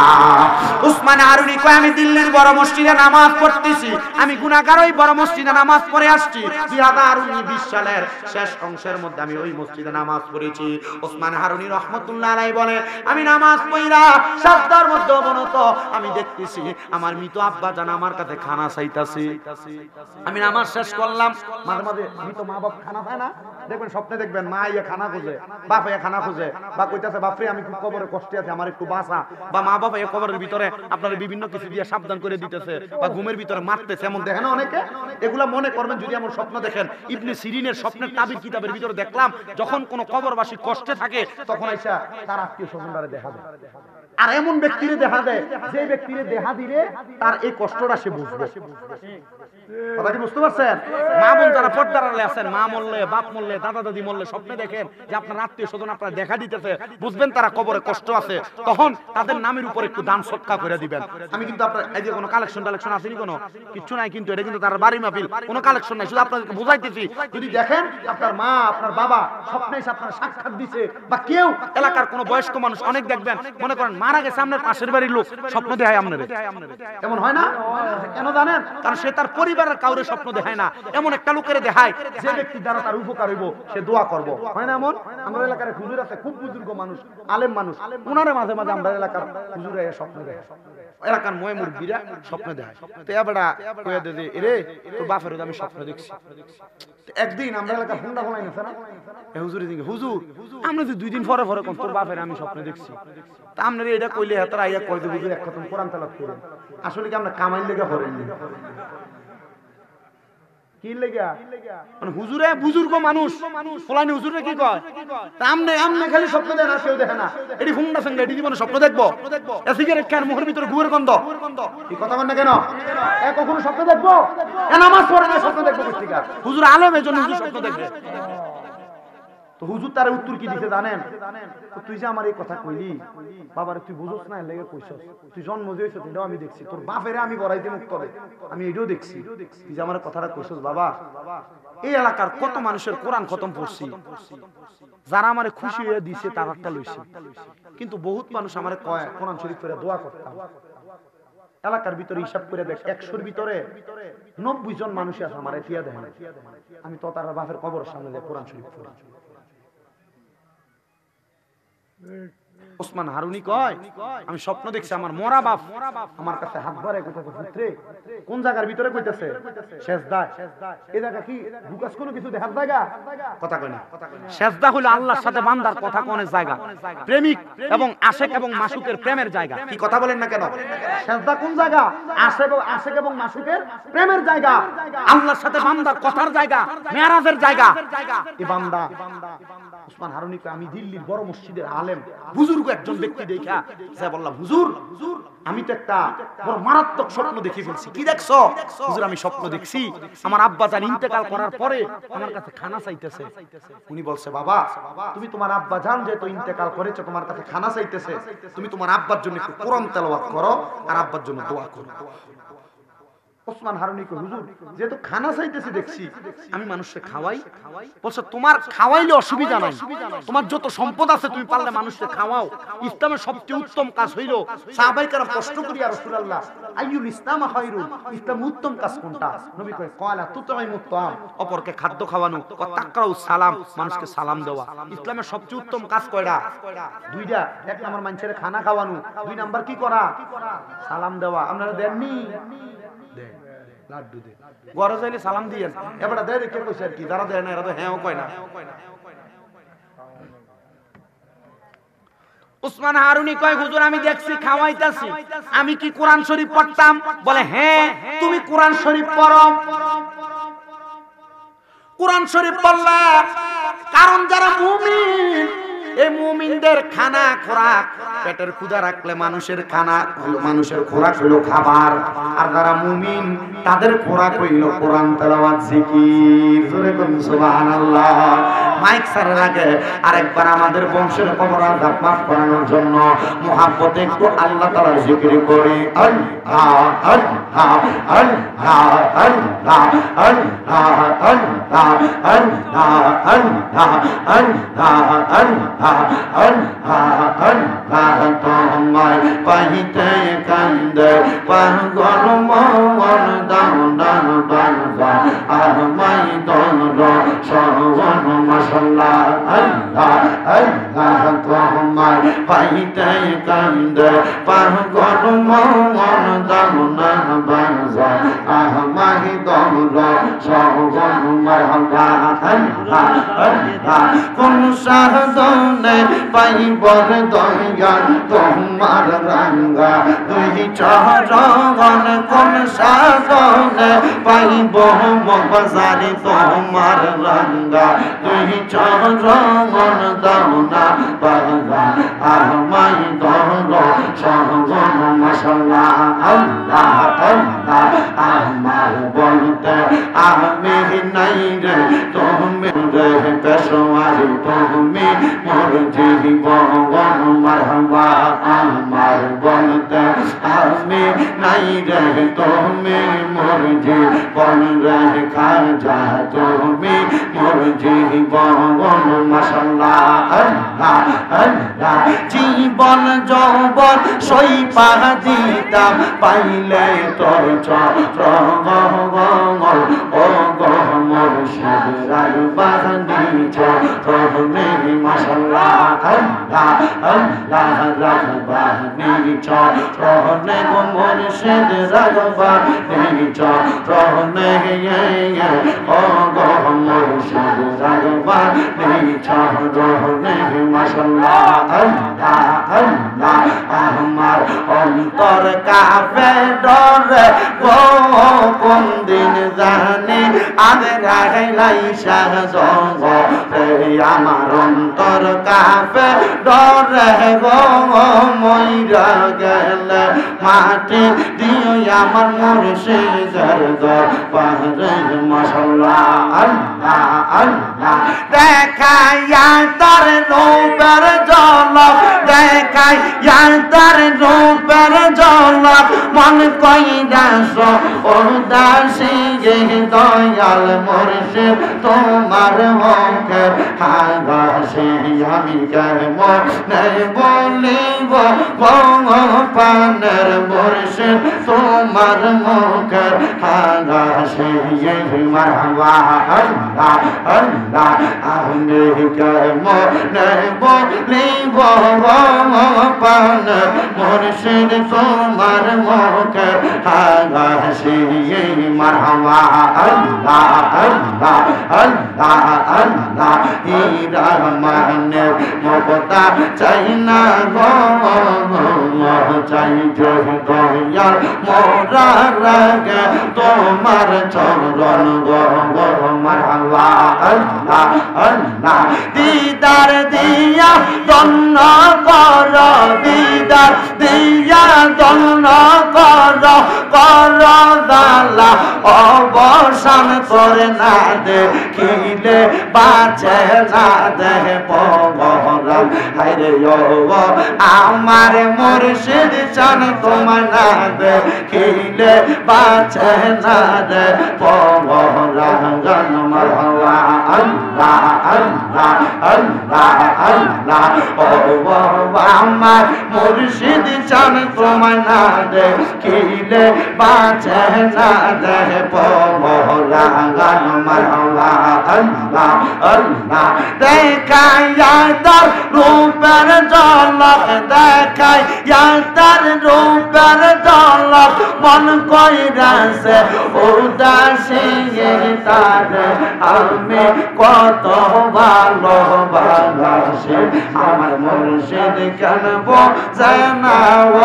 ওসমান হারুনি কয়, আমি দিল্লির বড় মসজিদে নামাজ পড়তেছি, আমি গুনাহগার ওই বড় মসজিদে নামাজ পড়ে আসছি। 2019 সালের শেষ অংশের মধ্যে আমি ওই মসজিদে নামাজ পড়েছি। ওসমান হারুনি রাহমাতুল্লাহ আলাইহি বলে, আমি নামাজ পড়িরা সিজদার মধ্যে তো আমি দেখতেছি আমার মৃত আব্বা জান আমার কাছে খানা চাইতাছে। আমি নামাজ শেষ করলাম। মাঝে মাঝে মৃত মা বাপ খানা খায় না, দেখবেন স্বপ্নে দেখবেন মা ইয়া খানা খুঁজে, বাপ ইয়া খানা খুঁজে, বা কইতাছে বাপরে আমি খুব কবরে কষ্টে আছি আমার একটু বাঁচা, বা মা বাবা এই কবরের ভিতরে আপনার বিভিন্ন কিছু দিয়ে সাবধান করে দিতেছে, বা ঘুমের ভিতরে মারতেছে, এমন দেখেন অনেকে। এগুলা মনে করবেন যদি এমন স্বপ্ন দেখেন। ইবনে সিরিনের স্বপ্নের তাবির কিতাবের ভিতরে দেখলাম যখন কোন কবরবাসী কষ্টে থাকে তখন আইসা তার আত্মীয় স্বজনরা দেখা দেয়। আর এমন ব্যক্তিরে দেখা দেয় যে ব্যক্তিরে দেখা দিলে তার এই কষ্টটা সে বুঝবে। কথা কি বুঝতে পারছেন? মা বোন যারা পর্দার আড়ালে আছেন, মা মরলে, বাপ মরলে, দাদা দাদি মরলে স্বপ্নে দেখেন যে আপনার আত্মীয় স্বজন আপনারা দেখা দিতেছে, বুঝবেন তারা কবরে কষ্ট আছে, তখন তাদের নামের উপর একটু দান সৎকার করে দিবেন। আমি কিন্তু আপনার এই যে কোনো কালেকশন আসেনি, কোনো কিছু নাই, কিন্তু এটা কিন্তু তার বাড়ি মাহফিল, কোনো কালেকশন নাই, শুধু আপনাদেরকে বুঝাইতেছি। যদি দেখেন আপনার মা আপনার বাবা স্বপ্নে এসে আপনার সাক্ষাৎ দিছে, বা কেউ এলাকার কোনো বয়স্ক মানুষ অনেক দেখবেন মনে করেন মারা গেছে আপনার পাশের বাড়ির লোক, স্বপ্ন দেখায় আপনারে, এমন হয় না? কেন জানেন? কারণ সে তার পরিবারের কাউরে স্বপ্ন দেখায় না, এমন একটা লোকের দেখায় যে ব্যক্তি দ্বারা তার উপকার হইব, সে দোয়া করব। হয় না এমন? আমরা এলাকার হুজুর আছে, খুব বুজুর্গ মানুষ, আলেম মানুষ, ওনারে মাঝে মাঝে আমরা এলাকার হুজুরে স্বপ্ন দেয়, এলাকার ময় মুরব্বীরা স্বপ্ন দেয়। তো এবারে কইয়া দে যে এরে তোর বাপের আমি স্বপ্ন দেখছি। একদিন আমরা এলাকার হুন্ডা ফলাই না হুজুরে দিকে, হুজুর আমরা যে 2 দিন পরে পরে কোন তোর বাপের আমি স্বপ্ন দেখছি। তা আপনারা এটা কইলে হাতার আইয়া কয় যে হুজুর এক কথা কোরআন তেলাওয়াত করেন। আসলে কি আমরা কামাইল লেগে করেননি, কি লেগা? মানে হুজুরে বুজুর্গ মানুষ, ফলানি হুজুরে কি কয়? তা আমনে খালি স্বপ্ন দেন আর কেউ দেখে না। এটি হুন্ডা সঙ্গে এটি জীবনে স্বপ্ন দেখবো? এ সিগারেট খান, মুখের ভিতরে গুয়ের গন্ধ, কি কথা বলেন না কেন? এ কখনো স্বপ্ন দেখবো? এ নামাজ পড়ে না স্বপ্ন দেখবো কোথেকে? হুজুর আলেম, এজন্য হুজুর স্বপ্ন দেখবে। তো হুজুর তার উত্তর কি দিতে জানেন? তুই যে আমার এই কথা কইলি বাবারে, তুই বুঝছ না লেগে কইছস, তুই জন্ম দিয়েছ এটাও আমি দেখছি, তোর বাপেরে আমি বড়াইতে মুখ করে আমি এটাও দেখছি, তুই যে আমার কথাটা কইছস বাবা। এই এলাকার কত মানুষের কোরআন খতম পড়ছি, যারা আমারে খুশি হয়ে দিছে তার একটা লইছি, কিন্তু বহুত মানুষ আমারে কয় কোরআন শরীফ করে দোয়া করতাম। এলাকার ভিতরে হিসাব করে দেখ 100-র ভিতরে 90 জন মানুষ আছে আমার এটিয়া দেয় না। আমি তো তার বাপের কবরের সামনে দিয়ে কোরআন শরীফ পড়ি। ওসমান হারুনি কয় আমি স্বপ্ন দেখছি আমার মরা বাপ আমার কাছে হাত ধরে কইতেছে, পুত্রে কোন জায়গার ভিতরে কইতেছে? সেজদায়। এই জায়গা কি বুকাস কোনো কিছু দেখার জায়গা? কথা কয় না। সেজদা হলো আল্লাহর সাথে বান্দার কথা কোনের জায়গা, প্রেমিক এবং আশেক এবং মাসুকের প্রেমের জায়গা। কি কথা বলেন না কেন? সেজদা কোন জায়গা? আশেক এবং মাসুকের প্রেমের জায়গা, আল্লাহর সাথে বান্দার কথার জায়গা, মেরাজের জায়গা। এই বান্দা ওসমান হারুনি কয় আমি দিল্লির বড় মসজিদের আলেম বুজুর্গ একজন ব্যক্তি দেখা যা বললাম, হুজুর আমি তো একটা বড় মারাত্মক স্বপ্ন দেখে ফেলছি। কি দেখছো? হুজুর আমি স্বপ্ন দেখছি আমার আব্বা জান ইন্তেকাল করার পরে আমার কাছে খানা চাইতেছে। উনি বলছে, বাবা তুমি তোমার আব্বা জান যে তো ইন্তেকাল করেছে, তোমার কাছে খানা চাইতেছে, তুমি তোমার আব্বার জন্য একটু কোরআন তেলাওয়াত করো আর আব্বার জন্য দোয়া করো। ওসমান হারুনি কয়, হুজুর যেহেতু খানা চাইতেছি দেখছি আমি মানুষকে খাওয়াই। বলছে তোমার খাওয়াইলে অসুবিধা নাই, তোমার যত সম্পদ আছে তুমি পারলে মানুষকে খাওয়াও। ইসলামের সবচেয়ে উত্তম কাজ হইল, সাহাবায়ে কেরাম প্রশ্ন করি ইয়া রাসূলুল্লাহ আইয়ুল ইসলাম খায়রুন, ইসলাম উত্তম কাজ কোনটা? নবী কয় ক্বালা তুতঈমুত তাআম, অপরকে খাদ্য খাওয়ানো, ওয়া তাকরাউস সালাম, মানুষকে সালাম দেওয়া। ইসলামের সবচেয়ে উত্তম কাজ কয়টা? দুইটা। এক নাম্বার মানুষের খানা খাওয়ানো, 2 নাম্বার কি করা? সালাম দেওয়া। আপনারা দেননি? লাড্ডু দে ঘরে যাইলে সালাম দিয়েন, এবারে দেয় কে কইছে আর কি, যারা দেয় না এরা তো হ্যাঁও কয় না। ওসমান হারুনি কয়, হুজুর আমি দেখছি খাওয়াইতাছি, আমি কি কোরআন শরীফ পড়তাম? বলে হ্যাঁ তুমি কোরআন শরীফ পড়ো। কোরআন শরীফ পড়লা কারণ যারা মুমিন, এই মুমিনদের খানা খোরাক, পেটের ক্ষুধা রাখলে মানুষের খানা হলো, মানুষের খোরাক হলো খাবার, আর যারা মুমিন তাদের খোরাক হইল কোরআন তেলাওয়াত জিকির। জোরে বলুন সুবহানাল্লাহ। মাইক ছাড়ার আগে আরেকবার আমাদের বংশের কবর আযাব মাফ করানোর জন্য মুহাব্বতে একটু আল্লাহ তাআলার জিকির করি। আল্লাহ আল্লাহ আল্লাহ আল্লাহ আল্লাহ আল্লাহ আল্লাহ আল্লাহ আল্লাহ আল্লাহ তোমায় পাইতে কান্দে পাগল মন দাও দান দান আর মাই দন সবন মাশাআল্লাহ আল্লাহ আল্লাহ তোমায় আমায় পাইতে কান্দে পাগল মন দামনা বাজা আমায় দমর সবন মারহাবা আল্লাহ আল্লাহ কোন সাধনে পাইব দয়া তোমার রাঙ্গা দুই চরণ কোন সাধনে পাইব বাজারে তোমার রাঙ্গা দুই চরণ দাওনা বাবা আমায় দর সবন মাশাআল্লাহ আল্লাহ আল্লাহ আমার বলতে আমি নাই রে তুমি রে পেশোয়ারি তুমি মোর জীবন মারহাবা আমার বলতে আমি নাই রে তুমি মোর জীবন রে খাজা তুমি মোর জীবন মাশাআল্লাহ আল্লাহ আল্লাহ জীবন যৌবন সইপা দিতাম পাইলে তোর চরণ ও গো মুর্শিদ রাগবানি চরণে মাশাআল্লাহ আল্লাহ আল্লাহ রাগবানি চরণে গো মুর্শিদ রাগবানি চরণে ও গো মুর্শিদ রাগবানি চরণে মাশাআল্লাহ আল্লাহ আল্লাহ আমার অন্তর কাঁপে ডরে গো কোন দিন জানি আগে রাখাইলাই সাজগ রে আমার অন্তর কাঁপে ডরে গো মইরা গেলে মাটি দিও আমার মুর্শিদের দরবারে মাশাআল্লাহ আল্লাহ আল্লাহ দেখাইয়া তার রূপের ঝলক দেখাইয়া তার রূপের ঝলক মন কইরাস ও দাসী দয়াল মুর্শিদ তোমার মুখের হাসি আমি কেমন বলিব পানের মুর্শিদ তোমার মুখের হাসি মারহাবা আল্লাহ আল্লাহ আমি কেমন বলিব পানের মুর্শিদ তোমার মুখের হাসি মারহাবা আল্লাহ আল্লাহ আল্লাহ আল্লাহ রহমানের মমতা চাই না গো চাই দয়াল মোরা রাগে তোমার চরণ গো মারহাবা আল্লাহ আল্লাহ দিদার দিয়া দন্ন কর দিদার দিয়া দন্ন কর দালা অবসান করে না দেখিলে বাঁচে না দেহ পগরাম হায়রে ও আমার মুর্শিদ চান তোমার না দেখিলে বাঁচে না দে পগরাম মারহাবা আল্লাহ আল্লাহ আল্লাহ আল্লাহ ও আমার মুর্শিদ চান তোমার না দেখিলে বাঁচে না দেহ পগরাম মারহাবা আল্লাহ আল্লাহ দেখাইয়া তার রূপের ঝলক দেখাইয়া তার রূপের ঝলক মন কইরাছে উদাসী তার আমি কত ভালোবাসি আমার মুর্শিদ কেন বোঝে না ও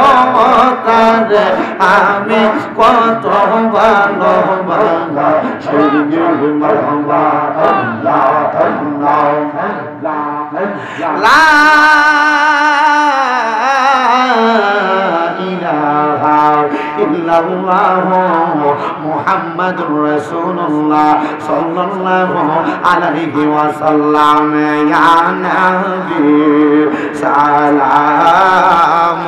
তারে আমি কত ভালোবাসি মারহাবা আল্লাহ আল্লাহ লা ইলাহা ইল্লাল্লাহ মুহাম্মাদুর রাসূলুল্লাহ সাল্লাল্লাহু আলাইহি ওয়াসাল্লাম ইয়া নবী সালাম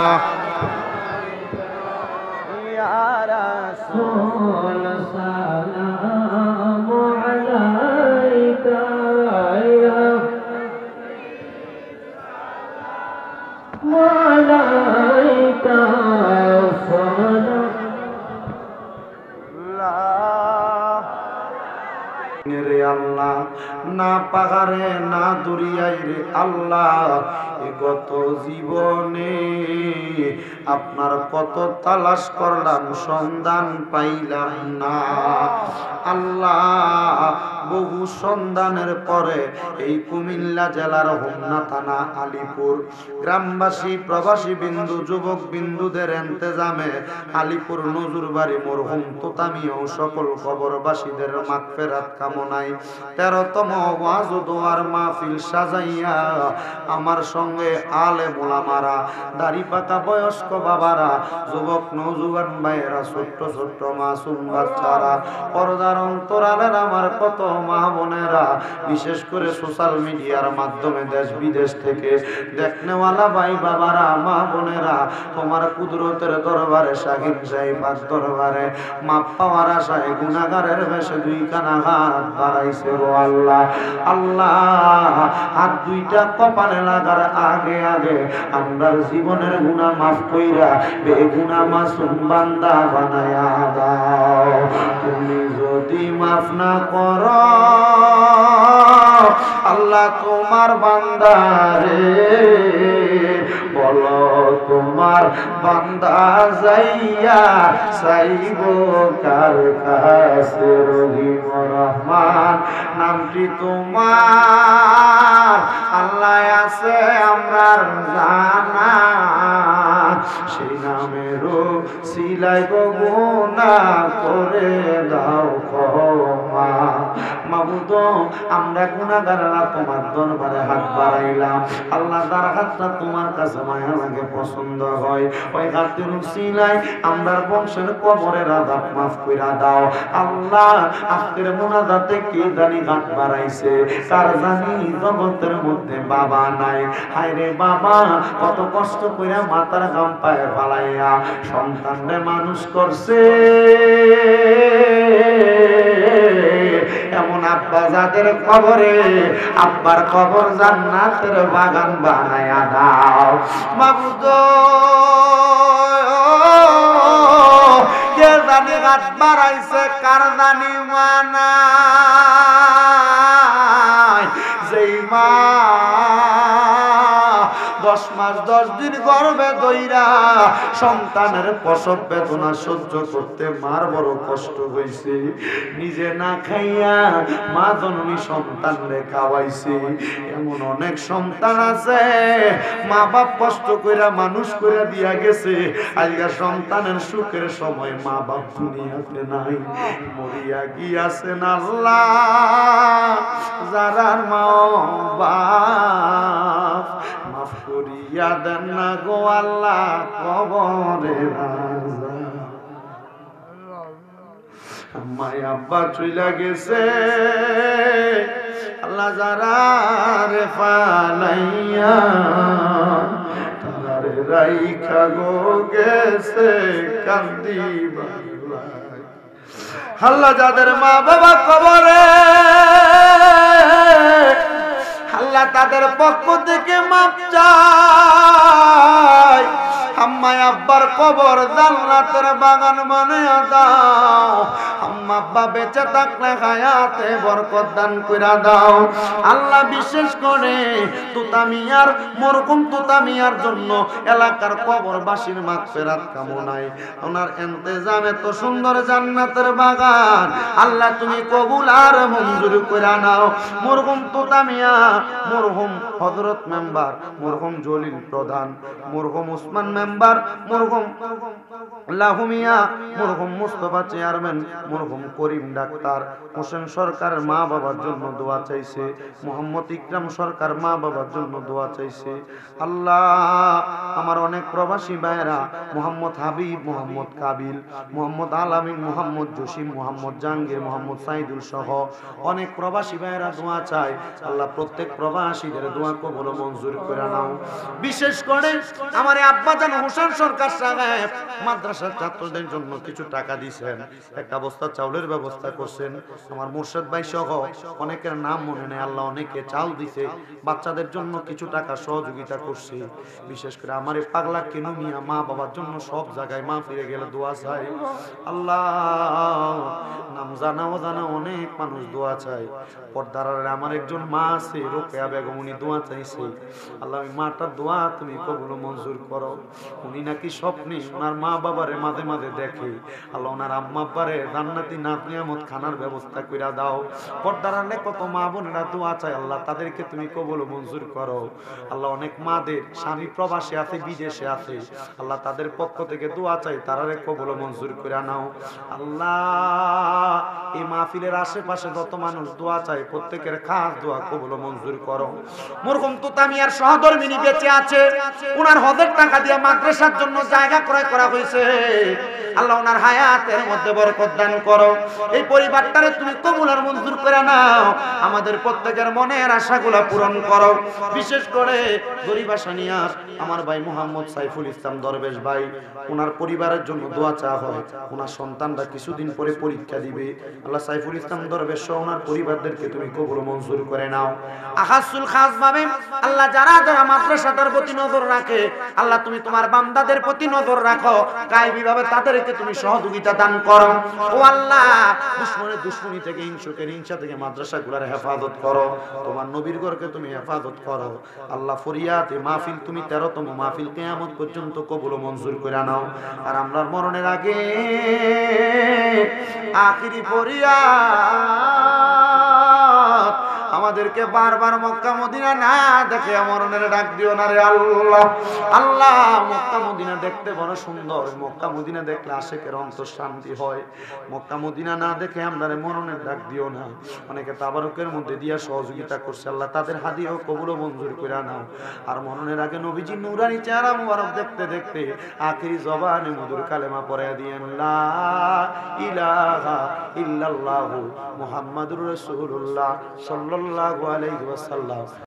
ইয়া রাসূল সালাম আলাইকা ইয়া মালাইকা সালাম লা রে আল্লাহ না পাহাড়ে না দরিয়াই রে আল্লাহ, গত জীবনে আপনার কত তালাশ করলাম, সন্ধান পাইলাম না। আল্লাহ, বহু সন্ধানের পরে এই কুমিল্লা জেলার হোমনা থানা আলীপুর গ্রামবাসী, প্রবাসী বিন্দু, যুবক বিন্দুদের ইন্তেজামে আলীপুর নজরবাড়ি মরহুম তোতামিয়া ও সকল কবরবাসীদের মাগফিরাত কামনায় 13তম ওয়াজ ও দোয়ার মাহফিল সাজাইয়া আমার সঙ্গে আলেম ওলামারা, দাড়ি পাকা বয়স্ক বাবারা, যুবক নওজোয়ান ভাইয়েরা, ছোট্ট ছোট্ট মাসুম বাচ্চারা, পর্দার অন্তরালের আমার কত মা বোনেরা, বিশেষ করে সোশ্যাল মিডিয়ার মাধ্যমে দেশ বিদেশ থেকে দেখনেওয়ালা ভাই বাবারা, মা বোনেরা, তোমার কুদরতের দরবারে, শাহিদ সাহেব দরবারে মাপ পাওয়ার আশায় গুনাহগারের বেশে দুইখানা হাত বাড়াইছে গো আল্লাহ। আল্লাহ, হাত দুইটা কপালে লাগার আগে আগে আমরার জীবনের গুনাহ মাফ কইরা বেগুনাহ মাসুম বান্দা বানায়া দাও। তুমি যদি মাফ না করো আল্লাহ, তোমার বান্দারে বলো তোমার বান্দা যাইয়া চাইব কার কাছে? রহিম রহমান নামটি তোমার আল্লাহ আছে আমরার জানা, সেই নামেরও সিলাই গুনাহ করে দাও ক্ষমা। মাবুদ, আমরা গুনাহগাররা তোমার দরবারে হাত বাড়াইলাম আল্লাহ, তার হাতটা তোমার কাছে মায়া লাগে, পছন্দ হয়, ওই হাতের উসিলায় আমরা বংশের কবরের আযাব মাফ কইরা দাও আল্লাহ। আজকের মুনাজাতে কে জানি হাত বাড়াইছে, কার জানি জগতের মধ্যে বাবা নাই। হায় রে বাবা, কত কষ্ট কইরা মাথার গাম পায়ে ফালাইয়া সন্তানরে মানুষ করছে, এমন আব্বা যাদের কবরে আব্বার কবর জান্নাতের বাগান বানায়া দাও মাবুদ। কে জানি হাত বাড়াইছে, কার জানি মানায়, যেই মা 10 মাস 10 দিন গর্ভে ধইরা সন্তানের প্রসব বেদনা সহ্য করতে মার বড় কষ্ট হইছে, নিজে না খাইয়া মা জননী সন্তানরে খাওয়াইছে। এমন অনেক সন্তান আছে মা বাপ কষ্ট কইরা মানুষ কইরা দিয়া গেছে, আজকে সন্তানের সুখের সময় মা বাপ দুনিয়াতে নাই, মরিয়া গিয়াছেন আল্লাহ। যারার মা বাপ মাফ করিয়া দেন না গো আল্লাহ, কবরে আম্মাই আব্বা চইলা গেছে আল্লাহ, যারা রে ফালাইয়া তারে রাইখা গো গেছে কান্দিবা আল্লাহ, যাদের মা বাবা কবরে আল্লাহ তাদের পক্ষ থেকে মাপ চাই, আম্মা আব্বার কবর জান্নাতের বাগান বানায়া দাও। আম্মা আব্বা বেঁচে থাকলে হায়াতে বরকত দান কইরা দাও আল্লাহ। বিশেষ করে তোতামিয়ার মরহুম তোতামিয়ার জন্য এলাকার কবরবাসীর মাগফিরাত কামনায় ওনার ইন্তেজাম এত সুন্দর জান্নাতের বাগান আল্লাহ তুমি কবুল আর মঞ্জুর কইরা নাও। মরহুম তোতামিয়া, মরহুম হযরত মেম্বার, মরহুম জলিল প্রধান, মরহুম ওসমান মেম্বার, মরহুম লাহুমিয়া, মরহুম মুস্তাফা চেয়ারম্যান, মরহুম করিম ডাক্তার, হোসেন সরকার মা বাবার জন্য দোয়া চাইছে, মোহাম্মদ ইকরাম সরকার মা বাবার জন্য দোয়া চাইছে আল্লাহ। আমার অনেক প্রবাসী ভাইরা মোহাম্মদ হাবিব, মোহাম্মদ কাবিল, মোহাম্মদ আলামিন, মোহাম্মদ জসিম, মোহাম্মদ জাহাঙ্গীর, মোহাম্মদ সাইদুল সহ অনেক প্রবাসী ভাইরা দোয়া চায় আল্লাহ। প্রত্যেক প্রবাসীদের দোয়া কবুল মঞ্জুর করে নাও। বিশেষ করে আমার আব্বা জান হোসেন সরকার সাহেব মাদ্রাসার ছাত্রদের জন্য কিছু টাকা দিয়েছেন, একটা বস্তা চাউলের ব্যবস্থা করছেন। আমার মুর্শিদ ভাই সহ অনেকের নাম মনে নেই, আল্লাহ অনেকে চাল দিছে, বাচ্চাদের জন্য কিছু টাকা সহযোগিতা করছে। বিশেষ করে আমার এই পাগলা কেনু মিয়া মা বাবার জন্য সব জায়গায় মা ফিরে গেলে দোয়া চাই। আল্লাহ নাম জানা অজানা অনেক মানুষ দোয়া চায়। পর্দার আমার একজন মা আছে রোকেয়া বেগম, উনি দোয়া চাইছে। আল্লাহ ওই মাটার দোয়া তুমি কবুল মঞ্জুর করো। উনি নাকি স্বপ্নে ওনার মা বাবারে মাঝে মাঝে দেখে। আল্লাহ ওনার আম্মা আব্বারে জান্নাতি নাত নিয়ামত খানার ব্যবস্থা কইরা দাও। পর্দার আড়ালে কত মা বোনেরা দোয়া চায়, আল্লাহ তাদেরকে তুমি কবুল মঞ্জুর করো। আল্লাহ অনেক মাদের স্বামী প্রবাসে আছে, বিদেশে আছে, আল্লাহ তাদের পক্ষ থেকে দোয়া চাই, তারারে কবুল মঞ্জুর করে নাও। আল্লাহ এই মাহফিলের আশেপাশে যত মানুষ দোয়া চায় প্রত্যেকের খাস দোয়া কবুল মঞ্জুর করো। মরহুম তোতামিয়ার সহধর্মিনী বেঁচে আছে, ওনার হজের টাকা দিয়ে মাদ্রাসার জন্য জায়গা ক্রয় করা হয়েছে। আল্লাহ ওনার হায়াতের মধ্যে বরকত দান করো। এই পরিবারটারে তুমি কবুল আর মঞ্জুর করে নাও। আমাদের প্রত্যেকের মনের আশাগুলো পূরণ করো। বিশেষ করে গরিব আসানিয়ার আমার ভাই মোহাম্মদ সাইফুল ইসলাম দরবেশ ভাই, ওনার পরিবারের জন্য দোয়া চাওয়া হয়। ওনার সন্তানরা কিছুদিন পরে পরীক্ষা দিবে। আল্লাহ সাইফুল ইসলাম দরবেশ সহ ওনার পরিবারদেরকে তুমি কবুল মঞ্জুর করে নাও। আখাসুল খাস ভাবে আল্লাহ যারা যারা মাদ্রাসাটার প্রতি নজর রাখে, আল্লাহ তুমি তোমার বান্দাদের প্রতি নজর রাখো, গায়বী ভাবে তাদেরকে তুমি সহযোগিতা দান করো। ও আল্লাহ দুশমনের দুশমনি থেকে, হিংসুকের হিংসা থেকে মাদ্রাসাগুলোর হেফাজত করো। তোমার নবীর ঘরকে তুমি হেফাজত করো। আল্লাহ ফরিয়াদ মাহফিল তুমি 13তম মাহফিল কিয়ামত পর্যন্ত কবুল মঞ্জুর করে নাও। আর আমরা মরণের আগে আখিরি ফরিয়াদ, আমাদেরকে বারবার মক্কা মদিনা না দেখে মরণের ডাক দিও না রে আল্লাহ। আল্লাহ মক্কা মদিনা দেখতে বড় সুন্দর, মক্কা মদিনা দেখলে আশেকের অন্তর শান্তি হয়। মক্কা মদিনা না দেখে আমরা মরণের ডাক দিও না। অনেকে তাবারুকের মধ্যে দিয়া সহযোগিতা করছে, আল্লাহ তাদের হাদিয়া কবুল মঞ্জুর করে নাও। আর মরণের আগে নবীজি নূরানি চেহারা মুবারক দেখতে দেখতে আখিরি জবানে মধুর কালেমা পড়ে দিয়েন, লা ইলাহা ইল্লাল্লাহু মুহাম্মাদুর রাসূলুল্লাহ সাল্লাল্লাহু আলাইহি ওয়াসাল্লাম।